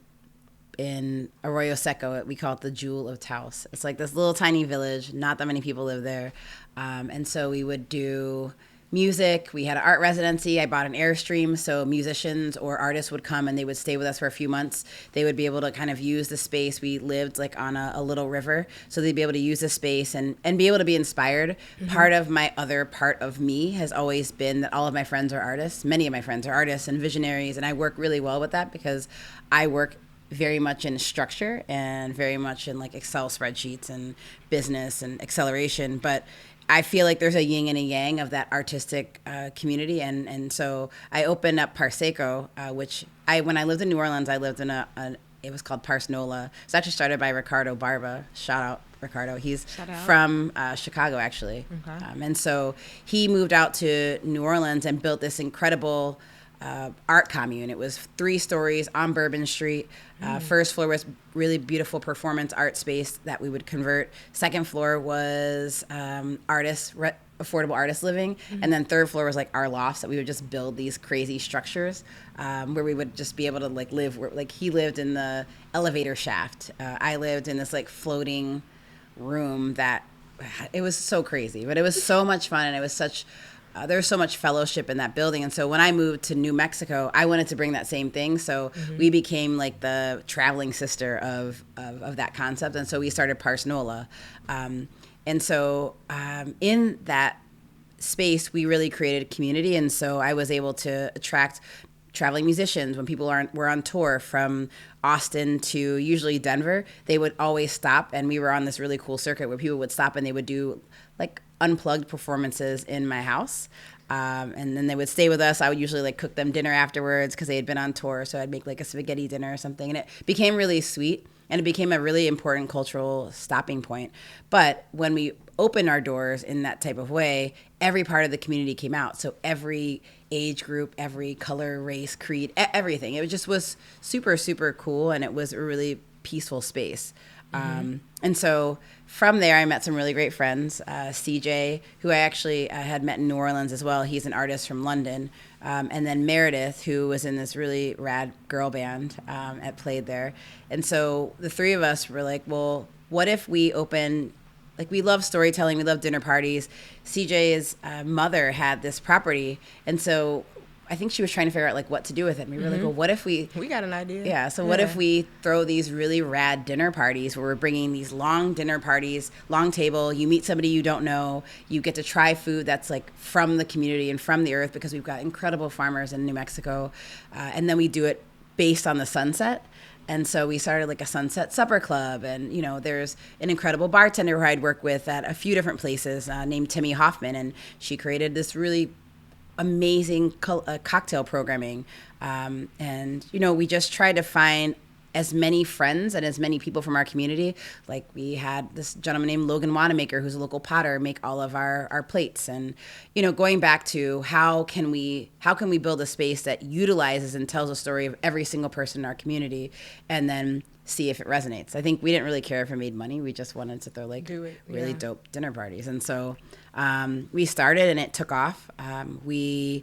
Arroyo Seco. We call it the Jewel of Taos. It's this little tiny village. Not that many people live there. And so we would do music. We had an art residency. I bought an Airstream, so musicians or artists would come and they would stay with us for a few months. They would be able to kind of use the space. We lived on a little river, so they'd be able to use the space and be able to be inspired. Mm-hmm. Part of me has always been that all of my friends are artists. Many of my friends are artists and visionaries, and I work really well with that because I work very much in structure and very much in Excel spreadsheets and business and acceleration, but I feel like there's a yin and a yang of that artistic community, and so I opened up Parseco, which when I lived in New Orleans, I lived in it was called Parsnola. It's actually started by Ricardo Barba. Shout out Ricardo. He's from Chicago, actually. Okay. And so he moved out to New Orleans and built this incredible art commune. It was 3 stories on Bourbon Street. First floor was really beautiful performance art space that we would convert. Second floor was affordable artist living. And then third floor was our lofts that we would just build these crazy structures where we would just be able to live. He lived in the elevator shaft. I lived in this floating room that it was so crazy, but it was so much fun, and it was such there's so much fellowship in that building. And so when I moved to New Mexico, I wanted to bring that same thing. So we became like the traveling sister of that concept. And so we started Parsnola. And so in that space, we really created a community. And so I was able to attract traveling musicians. When people were on tour from Austin to usually Denver, they would always stop. And we were on this really cool circuit where people would stop and they would do like unplugged performances in my house. And then they would stay with us. I would usually like cook them dinner afterwards because they had been on tour. So I'd make like a spaghetti dinner or something. And it became really sweet. And it became a really important cultural stopping point. But when we opened our doors in that type of way, every part of the community came out. So every age group, every color, race, creed, everything. It just was super, super cool. And it was a really peaceful space. And so from there, I met some really great friends. CJ, who I actually had met in New Orleans as well. He's an artist from London. And then Meredith, who was in this really rad girl band played there. And so the three of us were like, well, what if we open, like we love storytelling, we love dinner parties. CJ's mother had this property. And so I think she was trying to figure out like what to do with it. And we were like, well, what if we got an idea. Yeah. So what if we throw these really rad dinner parties where we're bringing these long dinner parties, long table, you meet somebody you don't know, you get to try food that's like from the community and from the earth because we've got incredible farmers in New Mexico. And then we do it based on the sunset. And so we started like a sunset supper club. And, you know, there's an incredible bartender who I'd worked with at a few different places named Timmy Hoffman. And she created this really amazing cocktail programming. And, you know, we just tried to find as many friends and as many people from our community. Like we had this gentleman named Logan Wanamaker, who's a local potter, make all of our plates. And, you know, going back to how can we build a space that utilizes and tells a story of every single person in our community and then see if it resonates. I think we didn't really care if it made money. We just wanted to throw like really dope dinner parties. And so we started and it took off. We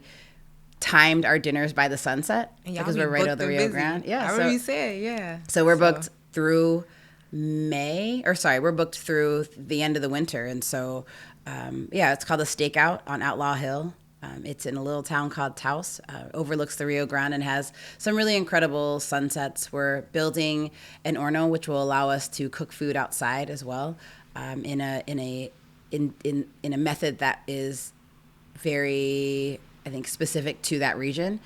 timed our dinners by the sunset because we're right on the Rio Grande. Yeah, I remember you said, yeah. So we're booked through we're booked through the end of the winter. And so, it's called the Stakeout on Outlaw Hill. It's in a little town called Taos, overlooks the Rio Grande and has some really incredible sunsets. We're building an Orno, which will allow us to cook food outside as well, in a method that is very, I think, specific to that region.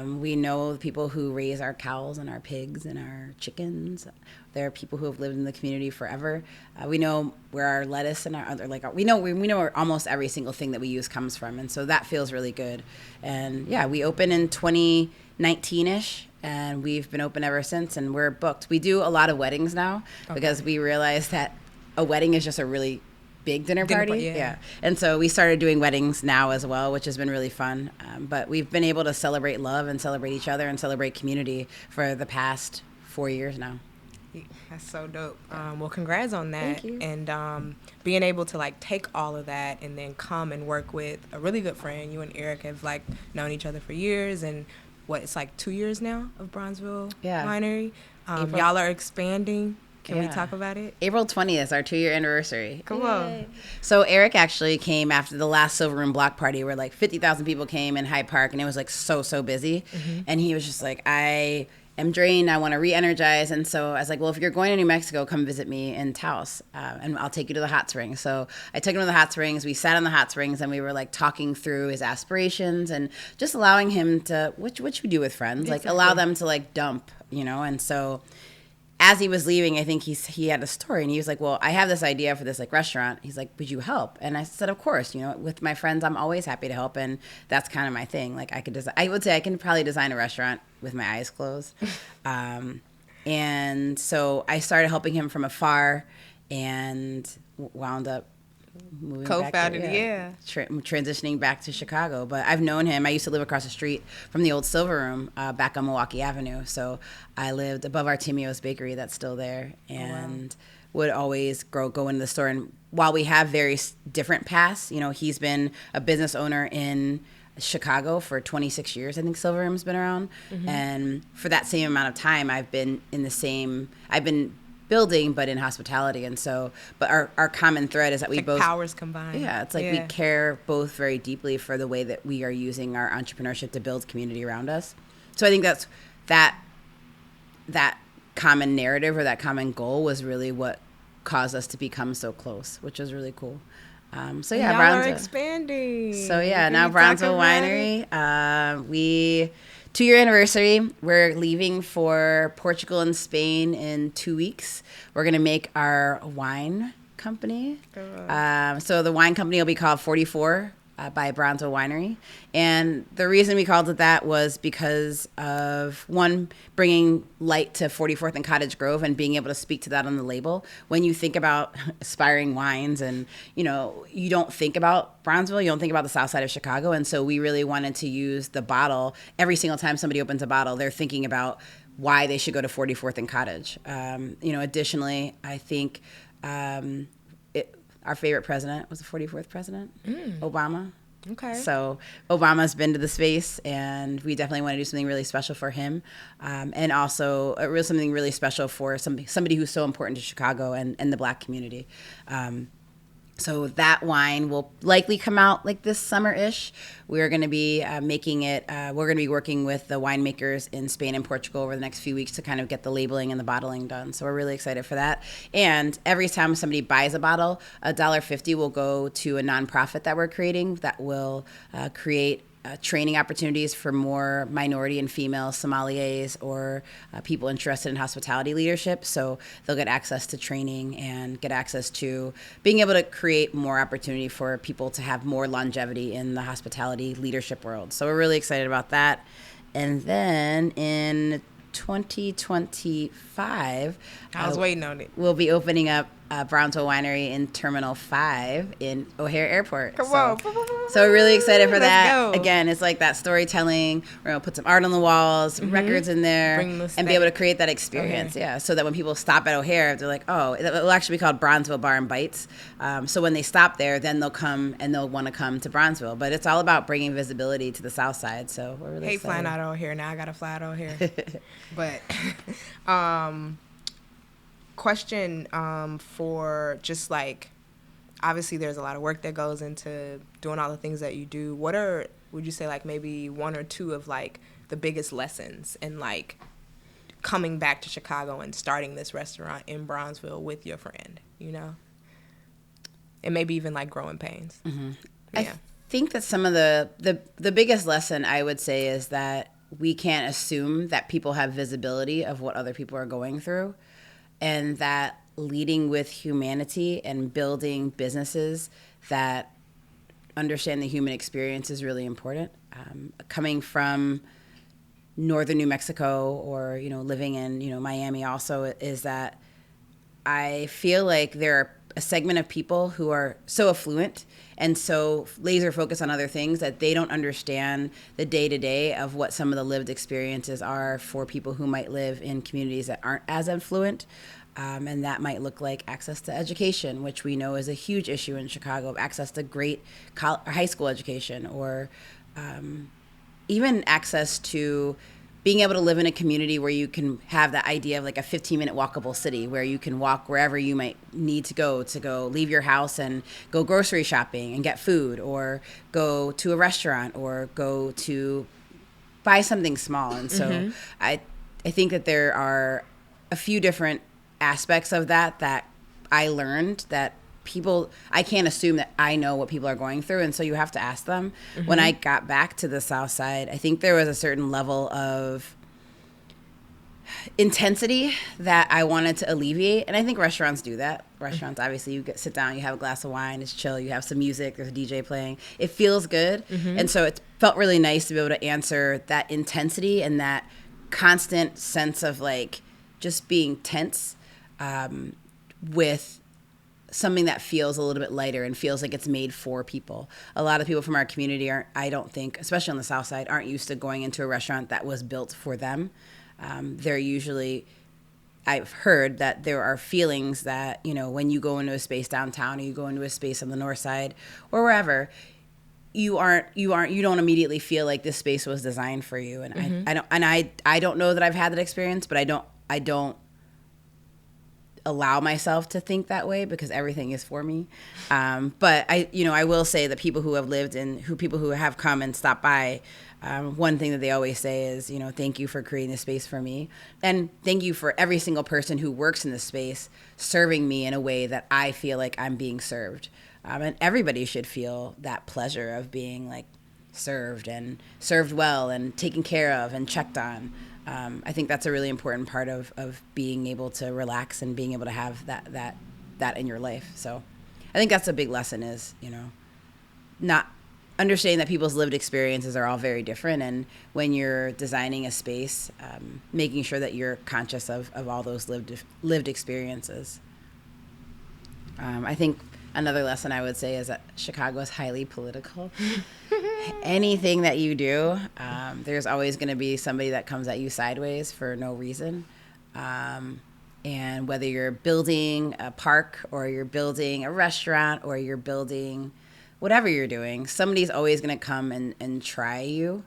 We know people who raise our cows and our pigs and our chickens. There are people who have lived in the community forever. We know where our lettuce and our other, we know where almost every single thing that we use comes from. And so that feels really good. And yeah, we opened in 2019-ish and we've been open ever since and we're booked. We do a lot of weddings now because we realized that a wedding is just a really big dinner party. Yeah. And so we started doing weddings now as well, which has been really fun. But we've been able to celebrate love and celebrate each other and celebrate community for the past 4 years now. That's so dope. Well, congrats on that. Thank you. And being able to like take all of that and then come and work with a really good friend. You and Eric have like known each other for years, and it's like 2 years now of Bronzeville Winery. Y'all are expanding. Can we talk about it? April 20th is our 2-year anniversary. Come on. So Eric actually came after the last Silver Room block party where like 50,000 people came in Hyde Park and it was like so busy. And he was just like, I am drained. I want to re-energize. And so I was like, well, if you're going to New Mexico, come visit me in Taos and I'll take you to the hot springs. So I took him to the hot springs. We sat in the hot springs and we were like talking through his aspirations and just allowing him to, what you do with friends, like allow them to like dump, you know? And so as he was leaving, I think he had a story and he was like, well, I have this idea for this like restaurant. He's like, would you help? And I said, of course, you know, with my friends, I'm always happy to help. And that's kind of my thing. Like I would say I can probably design a restaurant with my eyes closed. And so I started helping him from afar and wound up moving co-founded, transitioning back to Chicago. But I've known him. I used to live across the street from the old Silver Room back on Milwaukee Avenue. So I lived above Artemio's Bakery that's still there and would always go into the store. And while we have very different paths, you know, he's been a business owner in Chicago for 26 years. I think Silver Room's been around. And for that same amount of time, I've been building, but in hospitality. And so, but our common thread is that we like both powers combined. Yeah, it's like we care both very deeply for the way that we are using our entrepreneurship to build community around us. So I think that's that common narrative or that common goal was really what caused us to become so close, which was really cool. So yeah, y'all are expanding. So yeah, now Brownsville Winery. 2-year anniversary. We're leaving for Portugal and Spain in 2 weeks. We're gonna make our wine company. So the wine company will be called 44 by Brownsville Winery. And the reason we called it that was because of, one, bringing light to 44th and Cottage Grove and being able to speak to that on the label. When you think about aspiring wines and, you don't think about Brownsville, you don't think about the south side of Chicago. And so we really wanted to use the bottle. Every single time somebody opens a bottle, they're thinking about why they should go to 44th and Cottage. Additionally, I think our favorite president was the 44th president, Obama. Okay. So Obama's been to the space, and we definitely want to do something really special for him, and also something really special for somebody who's so important to Chicago and the Black community. So that wine will likely come out like this summer-ish. We're going to be making it. We're going to be working with the winemakers in Spain and Portugal over the next few weeks to kind of get the labeling and the bottling done. So we're really excited for that. And every time somebody buys a bottle, $1.50 will go to a nonprofit that we're creating that will create training opportunities for more minority and female sommeliers or people interested in hospitality leadership. So they'll get access to training and get access to being able to create more opportunity for people to have more longevity in the hospitality leadership world. So we're really excited about that. And then in 2025, I was waiting on it. We'll be opening up Brownsville Winery in Terminal 5 in O'Hare Airport. Come on. So we're really excited for that. Go. Again, it's like that storytelling. We're going to put some art on the walls, records in there, and be able to create that experience. Yeah, so that when people stop at O'Hare, they're like, oh, it'll actually be called Brownsville Bar and Bites. So when they stop there, then they'll come and they'll want to come to Brownsville. But it's all about bringing visibility to the South Side. So we're really excited. Flying out of O'Hare. Now I got to fly out of O'Hare. But question for just like, obviously there's a lot of work that goes into doing all the things that you do. What would you say like maybe one or two of like the biggest lessons in like coming back to Chicago and starting this restaurant in Brownsville with your friend, and maybe even like growing pains? Yeah. I think that some of the biggest lesson I would say is that we can't assume that people have visibility of what other people are going through, and that leading with humanity and building businesses that understand the human experience is really important. Coming from northern New Mexico or, living in, Miami also, is that I feel like there are a segment of people who are so affluent and so laser focused on other things that they don't understand the day-to-day of what some of the lived experiences are for people who might live in communities that aren't as affluent. And that might look like access to education, which we know is a huge issue in Chicago, access to great high school education, or even access to being able to live in a community where you can have the idea of like a 15-minute walkable city where you can walk wherever you might need to go leave your house and go grocery shopping and get food, or go to a restaurant, or go to buy something small. And so I think that there are a few different aspects of that I learned that I can't assume that I know what people are going through, and so you have to ask them. When I got back to the South Side, I think there was a certain level of intensity that I wanted to alleviate, and I think restaurants do that. Restaurants, obviously, you sit down, you have a glass of wine, it's chill, you have some music, there's a DJ playing. It feels good, and so it felt really nice to be able to answer that intensity and that constant sense of like just being tense with something that feels a little bit lighter and feels like it's made for people. A lot of people from our community I don't think, especially on the South Side, aren't used to going into a restaurant that was built for them. They're usually, I've heard that there are feelings that, when you go into a space downtown or you go into a space on the North Side or wherever, you don't immediately feel like this space was designed for you. And I don't know that I've had that experience, but I don't allow myself to think that way because everything is for me. But I will say that people who have lived and people who have come and stopped by, one thing that they always say is, thank you for creating this space for me. And thank you for every single person who works in this space serving me in a way that I feel like I'm being served. And everybody should feel that pleasure of being like served and served well and taken care of and checked on. I think that's a really important part of being able to relax and being able to have that in your life. So I think that's a big lesson is, not understanding that people's lived experiences are all very different. And when you're designing a space, making sure that you're conscious of all those lived experiences. I think another lesson I would say is that Chicago is highly political. Anything that you do, there's always going to be somebody that comes at you sideways for no reason. And whether you're building a park or you're building a restaurant or you're building whatever you're doing, somebody's always going to come and try you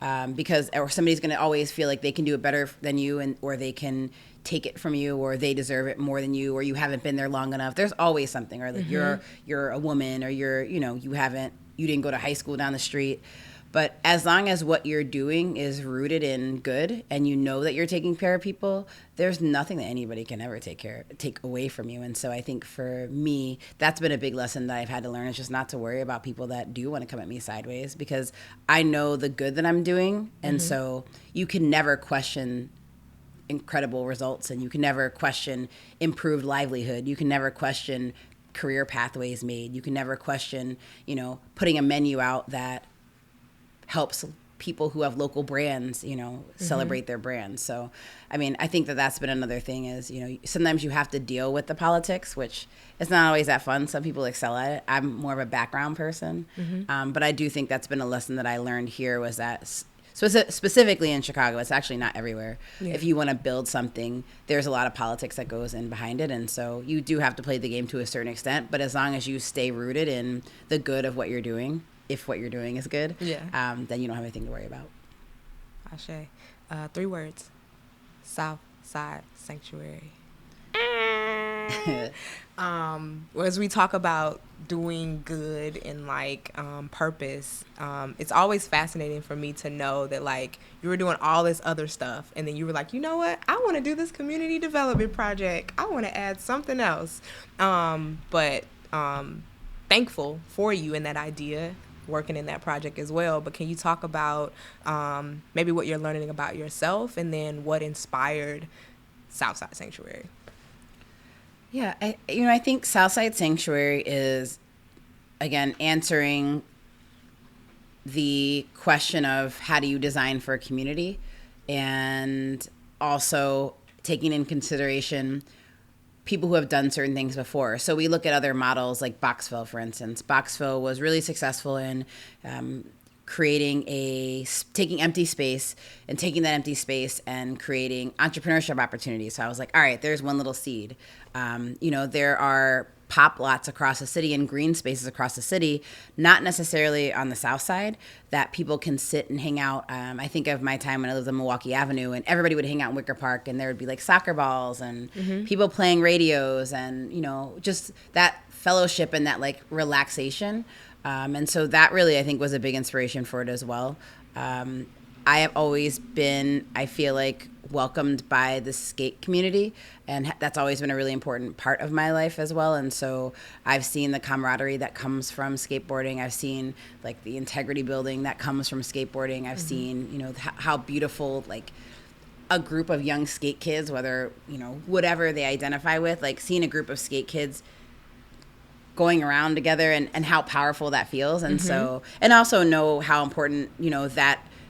or somebody's going to always feel like they can do it better than you or they can take it from you or they deserve it more than you or you haven't been there long enough. There's always something, or like you're a woman or you didn't go to high school down the street. But as long as what you're doing is rooted in good and you know that you're taking care of people, there's nothing that anybody can ever take away from you. And so I think for me, that's been a big lesson that I've had to learn, is just not to worry about people that do want to come at me sideways, because I know the good that I'm doing. And so you can never question incredible results, and you can never question improved livelihood. You can never question career pathways made. You can never question, putting a menu out that helps people who have local brands, celebrate their brands. So, I think that's been another thing is, sometimes you have to deal with the politics, which is not always that fun. Some people excel at it. I'm more of a background person. But I do think that's been a lesson that I learned here, was that specifically in Chicago, it's actually not everywhere. Yeah. If you want to build something, there's a lot of politics that goes in behind it. And so you do have to play the game to a certain extent. But as long as you stay rooted in the good of what you're doing, if what you're doing is good, then you don't have anything to worry about. Ashe. 3 words. South Side Sanctuary. As we talk about doing good and purpose, it's always fascinating for me to know that you were doing all this other stuff and then you were like, you know what, I want to do this community development project, I want to add something else, but thankful for you in that idea, working in that project as well. But can you talk about maybe what you're learning about yourself and then what inspired Southside Sanctuary? Yeah, I think Southside Sanctuary is, again, answering the question of how do you design for a community, and also taking in consideration people who have done certain things before. So we look at other models like Boxville, for instance. Boxville was really successful in taking empty space and taking that empty space and creating entrepreneurship opportunities. So I was like, all right, there's one little seed. There are pop lots across the city and green spaces across the city, not necessarily on the south side, that people can sit and hang out. I think of my time when I lived on Milwaukee Avenue, and everybody would hang out in Wicker Park, and there would be soccer balls and people playing radios and, just that fellowship and that relaxation. And so that really, I think, was a big inspiration for it as well. I have always been, I feel like, welcomed by the skate community, and that's always been a really important part of my life as well. And so I've seen the camaraderie that comes from skateboarding. I've seen the integrity building that comes from skateboarding. I've seen, how beautiful, a group of young skate kids, whether, whatever they identify with, seeing a group of skate kids going around together and how powerful that feels. And so, and also know how important,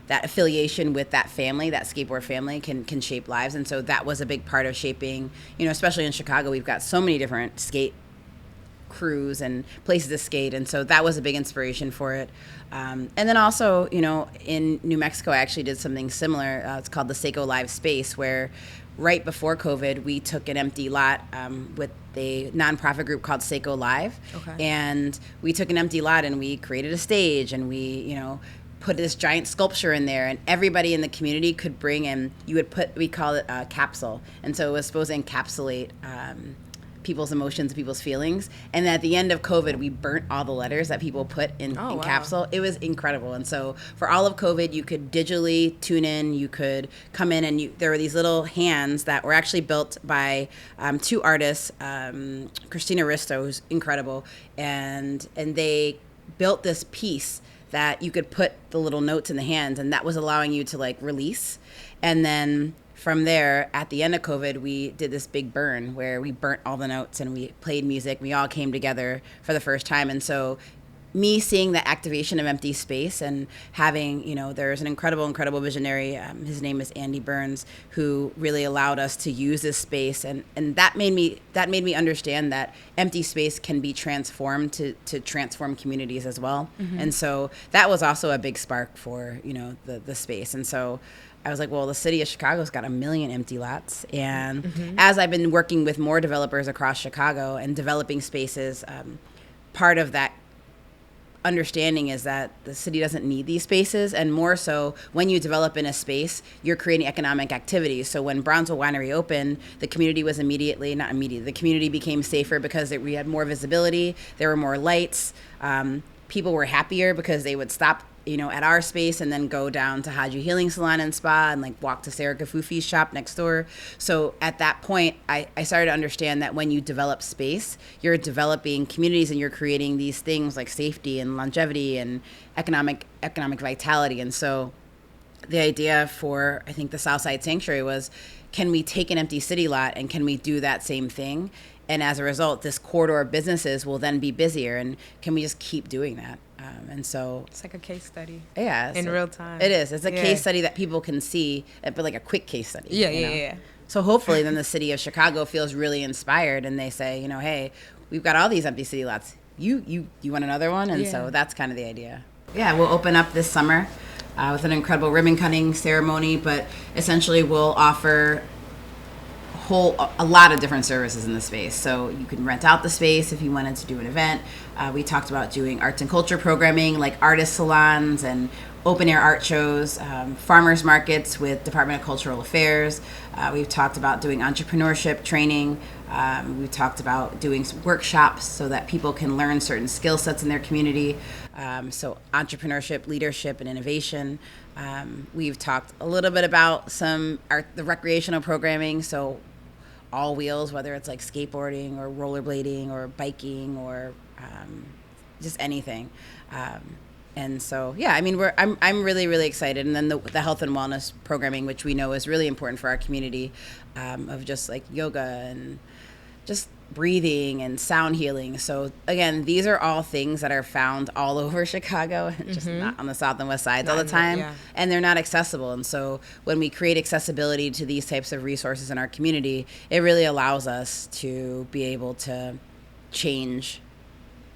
that affiliation with that family, that skateboard family, can shape lives. And so that was a big part of shaping, especially in Chicago, we've got so many different skate crews and places to skate. And so that was a big inspiration for it. And then also, in New Mexico, I actually did something similar. It's called the Seiko Live Space, where right before COVID, we took an empty lot with a nonprofit group called Seiko Live. Okay. And we took an empty lot and we created a stage, and we, put this giant sculpture in there, and everybody in the community could bring in, you would put, we call it a capsule. And so it was supposed to encapsulate people's emotions, people's feelings. And at the end of COVID, we burnt all the letters that people put in capsule. It was incredible. And so for all of COVID, you could digitally tune in, you could come in, and there were these little hands that were actually built by two artists, Christina Risto, who's incredible, and they built this piece that you could put the little notes in the hands, and that was allowing you to like release. And then from there, at the end of COVID, we did this big burn where we burnt all the notes and we played music. We all came together for the first time. And so me seeing the activation of empty space and having, there's an incredible visionary, his name is Andy Burns, who really allowed us to use this space. And that made me understand that empty space can be transformed to transform communities as well. Mm-hmm. And so that was also a big spark for, the space. And so I was like, well, the city of Chicago's got 1 million empty lots. And as I've been working with more developers across Chicago and developing spaces, part of that understanding is that the city doesn't need these spaces, and more so when you develop in a space, you're creating economic activity. So when Brownsville Winery opened, the community was the community became safer because we had more visibility, there were more lights, people were happier because they would stop at our space and then go down to Haji Healing Salon and Spa and like walk to Sarah Gafufi's shop next door. So at that point, I started to understand that when you develop space, you're developing communities and you're creating these things like safety and longevity and economic vitality. And so the idea for, I think, the Southside Sanctuary was, can we take an empty city lot and can we do that same thing? And as a result, this corridor of businesses will then be busier. And can we just keep doing that? And so it's like a case study. Yeah. In real time. It is. It's a case study that people can see, but like a quick case study. Yeah. So hopefully then the city of Chicago feels really inspired and they say, hey, we've got all these empty city lots. You want another one? And so that's kind of the idea. Yeah, we'll open up this summer with an incredible ribbon cutting ceremony, but essentially we'll offer a lot of different services in the space. So you can rent out the space if you wanted to do an event. We talked about doing arts and culture programming like artist salons and open air art shows, farmers markets with Department of Cultural Affairs. We've talked about doing entrepreneurship training. We've talked about doing workshops so that people can learn certain skill sets in their community. So entrepreneurship, leadership, and innovation. We've talked a little bit about the recreational programming. So all wheels, whether it's like skateboarding or rollerblading or biking or just anything. And so, yeah, I mean, I'm really, really excited. And then the health and wellness programming, which we know is really important for our community, of just like yoga and just breathing and sound healing. So again, these are all things that are found all over Chicago, just not on the south and west sides all the time. And they're not accessible. And so when we create accessibility to these types of resources in our community, it really allows us to be able to change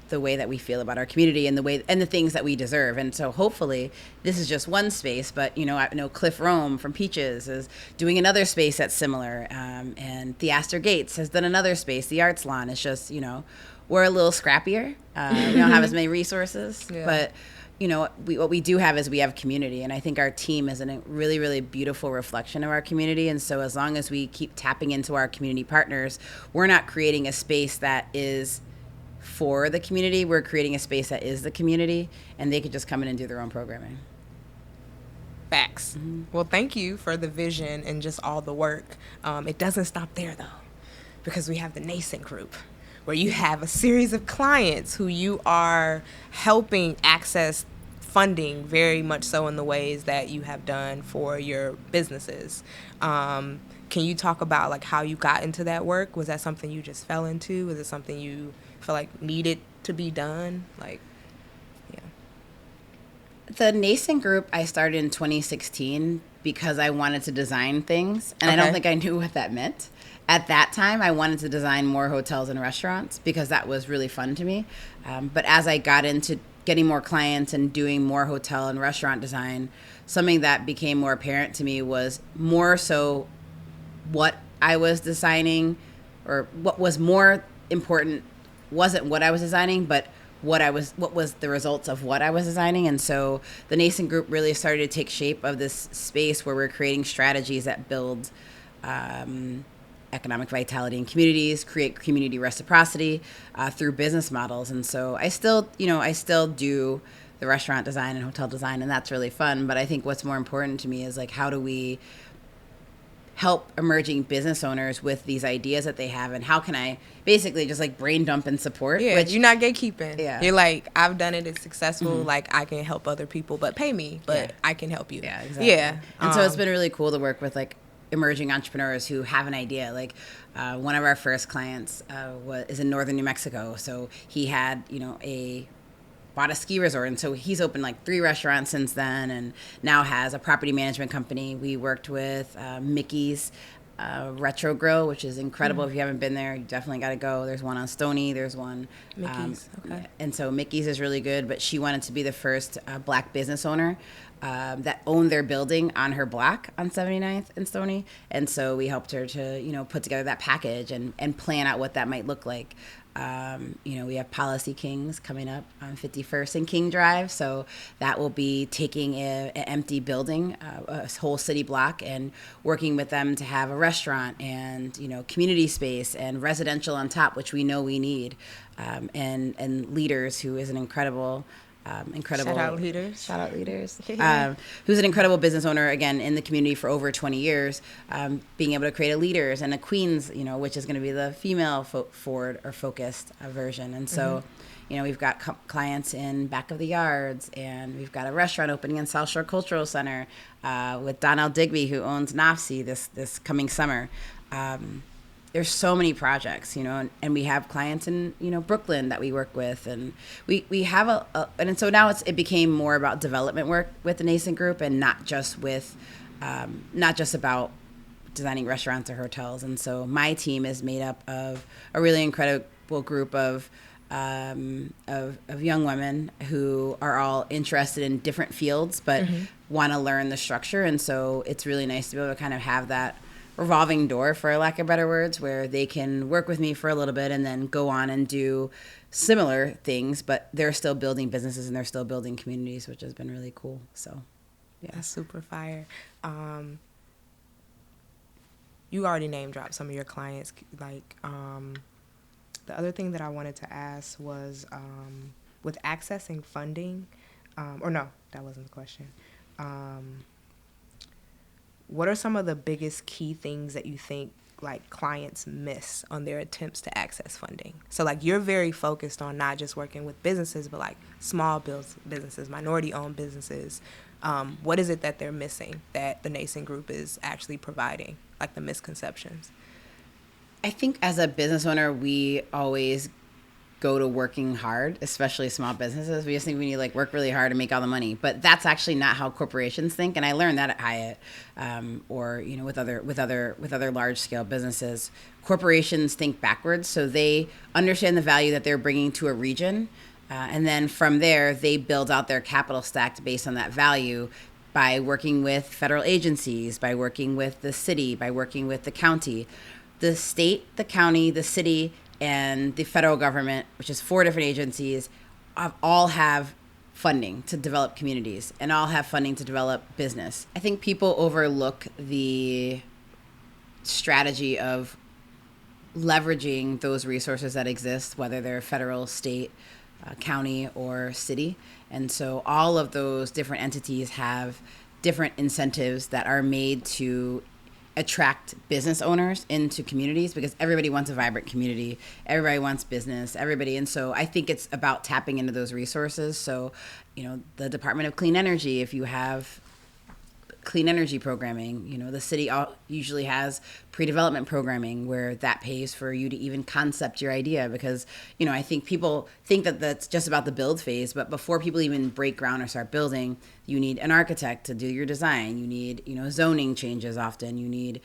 the way that we feel about our community and the things that we deserve. And so hopefully this is just one space, but I know Cliff Rome from Peaches is doing another space that's similar, and Theaster Gates has done another space. The Arts Lawn is just, we're a little scrappier. We don't have as many resources, but what we do have is we have community, and I think our team is a really, really beautiful reflection of our community. And so as long as we keep tapping into our community partners, we're not creating a space that is for the community, we're creating a space that is the community, and they could just come in and do their own programming. Facts. Well, thank you for the vision and just all the work. It doesn't stop there, though, because we have the Nascent Group, where you have a series of clients who you are helping access funding very much so in the ways that you have done for your businesses. Can you talk about like how you got into that work? Was that something you just fell into? Was it something you feel like needed to be done? The Nascent Group I started in 2016 because I wanted to design things, and I don't think I knew what that meant. At that time, I wanted to design more hotels and restaurants because that was really fun to me. But as I got into getting more clients and doing more hotel and restaurant design, something that became more apparent to me was more so what I was designing, or what was more important wasn't what I was designing, but what was the results of what I was designing. And so the Nascent Group really started to take shape of this space where we're creating strategies that build economic vitality in communities, create community reciprocity through business models. And so I still do the restaurant design and hotel design, and that's really fun. But I think what's more important to me is like, how do we help emerging business owners with these ideas that they have, and how can I basically just like brain dump and support? Yeah, which, you're not gatekeeping. Yeah. You're like, I've done it, it's successful, like I can help other people, but pay me, but I can help you. Yeah, exactly. Yeah. And so it's been really cool to work with like emerging entrepreneurs who have an idea. Like one of our first clients is in northern New Mexico. So he had, bought a ski resort. And so he's opened like 3 restaurants since then, and now has a property management company. We worked with Mickey's Retro Grill, which is incredible. If you haven't been there, you definitely got to go. There's one on Stony. There's one. Mickey's. Okay. And so Mickey's is really good, but she wanted to be the first Black business owner that owned their building on her block on 79th and Stony. And so we helped her to, put together that package and plan out what that might look like. We have Policy Kings coming up on 51st and King Drive. So that will be taking an empty building, a whole city block, and working with them to have a restaurant and, community space and residential on top, which we know we need. And Leaders, who is an incredible Shout out Leaders. Who's an incredible business owner, again, in the community for over 20 years, being able to create a Leaders and a Queens, which is going to be the female forward or focused version. And so, we've got clients in Back of the Yards, and we've got a restaurant opening in South Shore Cultural Center with Donnell Digby, who owns Nofsi this coming summer. There's so many projects, and we have clients in, Brooklyn that we work with, and we have and so now it became more about development work with the Nascent Group, and not just about designing restaurants or hotels. And so my team is made up of a really incredible group of young women who are all interested in different fields, but want to learn the structure. And so it's really nice to be able to kind of have that revolving door, for lack of better words, where they can work with me for a little bit and then go on and do similar things, but they're still building businesses and they're still building communities, which has been really cool. So, yeah. That's super fire. You already name dropped some of your clients. Like, the other thing that I wanted to ask was, with accessing funding, or no, that wasn't the question. What are some of the biggest key things that you think like clients miss on their attempts to access funding? So like you're very focused on not just working with businesses, but like small businesses, minority-owned businesses. What is it that they're missing that the Nascent Group is actually providing, like the misconceptions? I think as a business owner, we always go to working hard, especially small businesses. We just think we need to like work really hard and make all the money, but that's actually not how corporations think. And I learned that at Hyatt, or with other large scale businesses. Corporations think backwards, so they understand the value that they're bringing to a region, and then from there they build out their capital stack based on that value by working with federal agencies, by working with the city, by working with the county, the state, the county, the city, and the federal government, which is 4 different agencies, all have funding to develop communities and all have funding to develop business. I think people overlook the strategy of leveraging those resources that exist, whether they're federal, state, county, or city. And so all of those different entities have different incentives that are made to attract business owners into communities, because everybody wants a vibrant community, everybody wants business, everybody. And so I think it's about tapping into those resources. So, the Department of Clean Energy, if you have clean energy programming, the city usually has pre-development programming where that pays for you to even concept your idea, because, I think people think that that's just about the build phase, but before people even break ground or start building, you need an architect to do your design. You need, zoning changes often. You need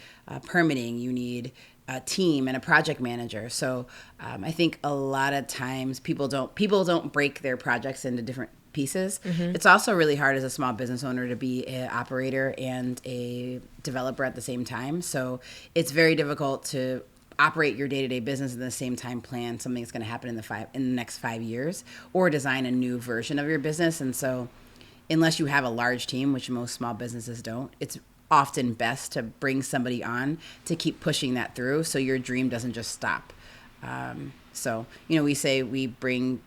permitting. You need a team and a project manager. So I think a lot of times people don't break their projects into different pieces. It's also really hard as a small business owner to be an operator and a developer at the same time. So it's very difficult to operate your day-to-day business and at the same time plan something that's going to happen in the next 5 years, or design a new version of your business. And so unless you have a large team, which most small businesses don't, it's often best to bring somebody on to keep pushing that through so your dream doesn't just stop. So, we say we bring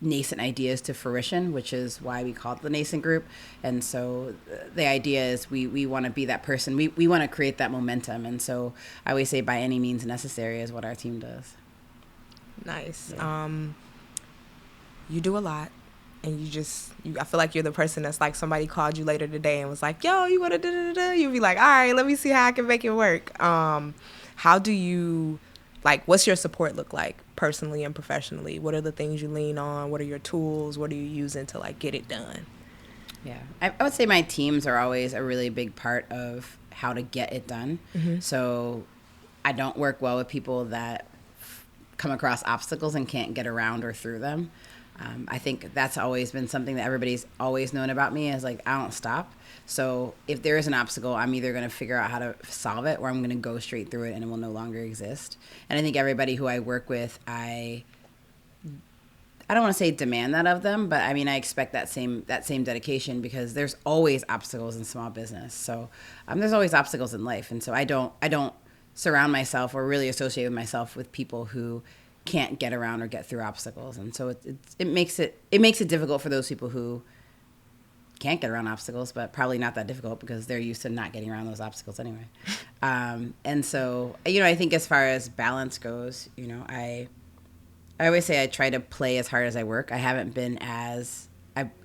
nascent ideas to fruition, which is why we call it the nascent group. And so the idea is we want to be that person. We want to create that momentum. And so I always say by any means necessary is what our team does. Nice. Yeah. You do a lot. And I feel like you're the person that's like somebody called you later today and was like, yo, you want to da-da-da-da? You'd be like, all right, let me see how I can make it work. How do you, what's your support look like personally and professionally? What are the things you lean on? What are your tools? What are you using to get it done? Yeah, I would say my teams are always a really big part of how to get it done. Mm-hmm. So I don't work well with people that come across obstacles and can't get around or through them. I think that's always been something that everybody's always known about me is I don't stop. So if there is an obstacle, I'm either going to figure out how to solve it or I'm going to go straight through it and it will no longer exist. And I think everybody who I work with, I don't want to say demand that of them, but I expect that same dedication because there's always obstacles in small business. So there's always obstacles in life. And so I don't surround myself or really associate myself with people who can't get around or get through obstacles. And so it makes it difficult for those people who can't get around obstacles, but probably not that difficult because they're used to not getting around those obstacles anyway. And so, I think as far as balance goes, I always say I try to play as hard as I work. I haven't been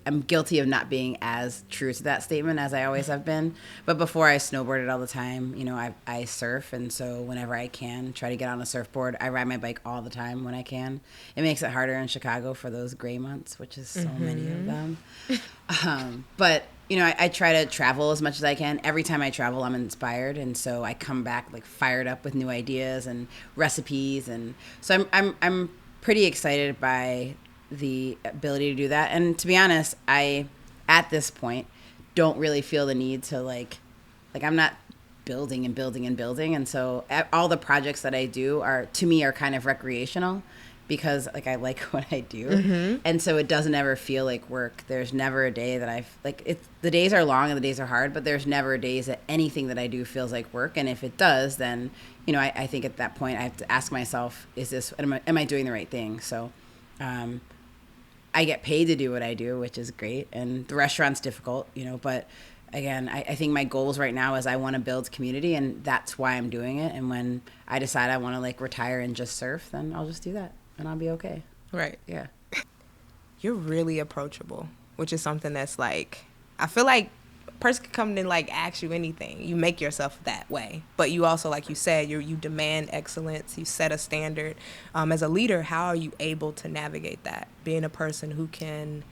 I'm guilty of not being as true to that statement as I always have been. But before I snowboarded all the time, I surf. And so whenever I can, try to get on a surfboard. I ride my bike all the time when I can. It makes it harder in Chicago for those gray months, which is so many of them. But, I try to travel as much as I can. Every time I travel, I'm inspired. And so I come back fired up with new ideas and recipes. And so I'm pretty excited by the ability to do that. And to be honest, I, at this point, don't really feel the need to I'm not building and building and building. And so all the projects that I do are kind of recreational because I like what I do. Mm-hmm. And so it doesn't ever feel like work. There's never a day that the days are long and the days are hard, but there's never days that anything that I do feels like work. And if it does, then, I think at that point I have to ask myself, am I doing the right thing? So, I get paid to do what I do, which is great. And the restaurant's difficult, but again, I think my goals right now is I want to build community and that's why I'm doing it. And when I decide I want to retire and just surf, then I'll just do that and I'll be okay. Right. Yeah. You're really approachable, which is something that's I feel like a person can come and ask you anything. You make yourself that way. But you also, like you said, you demand excellence. You set a standard. As a leader, how are you able to navigate that? Being a person who can,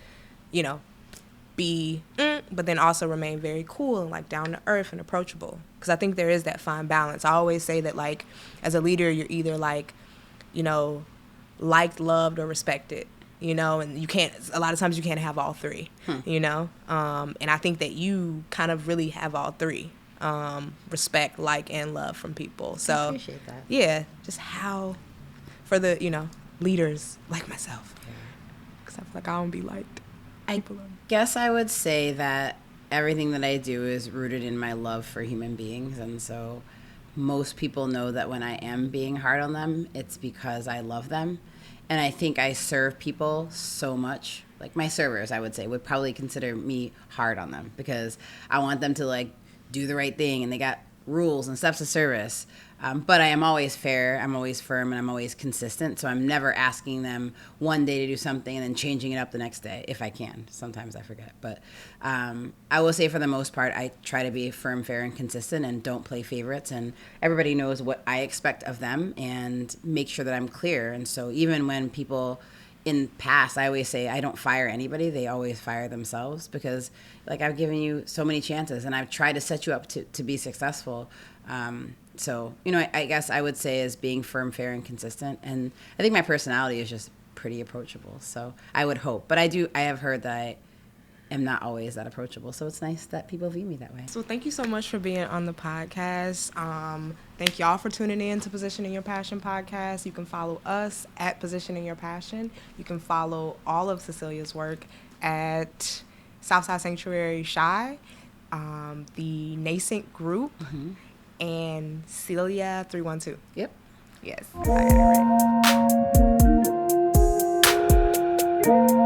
be, but then also remain very cool and down to earth and approachable. Because I think there is that fine balance. I always say that as a leader, you're either liked, loved, or respected. And you can't, a lot of times you can't have all three, and I think that you kind of really have all three, respect, and love from people. So I appreciate that. Yeah, just how, for the, leaders like myself, because I feel like I don't be liked. I guess I would say that everything that I do is rooted in my love for human beings. And so most people know that when I am being hard on them, it's because I love them. And I think I serve people so much. My servers, I would say, would probably consider me hard on them because I want them to do the right thing and they got rules and steps of service. But I am always fair, I'm always firm, and I'm always consistent. So I'm never asking them one day to do something and then changing it up the next day if I can. Sometimes I forget. But I will say for the most part, I try to be firm, fair, and consistent and don't play favorites. And everybody knows what I expect of them and make sure that I'm clear. And so even when people in past, I always say I don't fire anybody. They always fire themselves because I've given you so many chances and I've tried to set you up to be successful. So, I guess I would say is being firm, fair, and consistent. And I think my personality is just pretty approachable. So I would hope. But I have heard that am not always that approachable. So it's nice that people view me that way. So thank you so much for being on the podcast. Thank y'all for tuning in to Positioning Your Passion podcast. You can follow us at Positioning Your Passion. You can follow all of Cecilia's work at Southside Sanctuary Shy, the Nascent Group, and Celia 312. Yep. Yes, I got it right.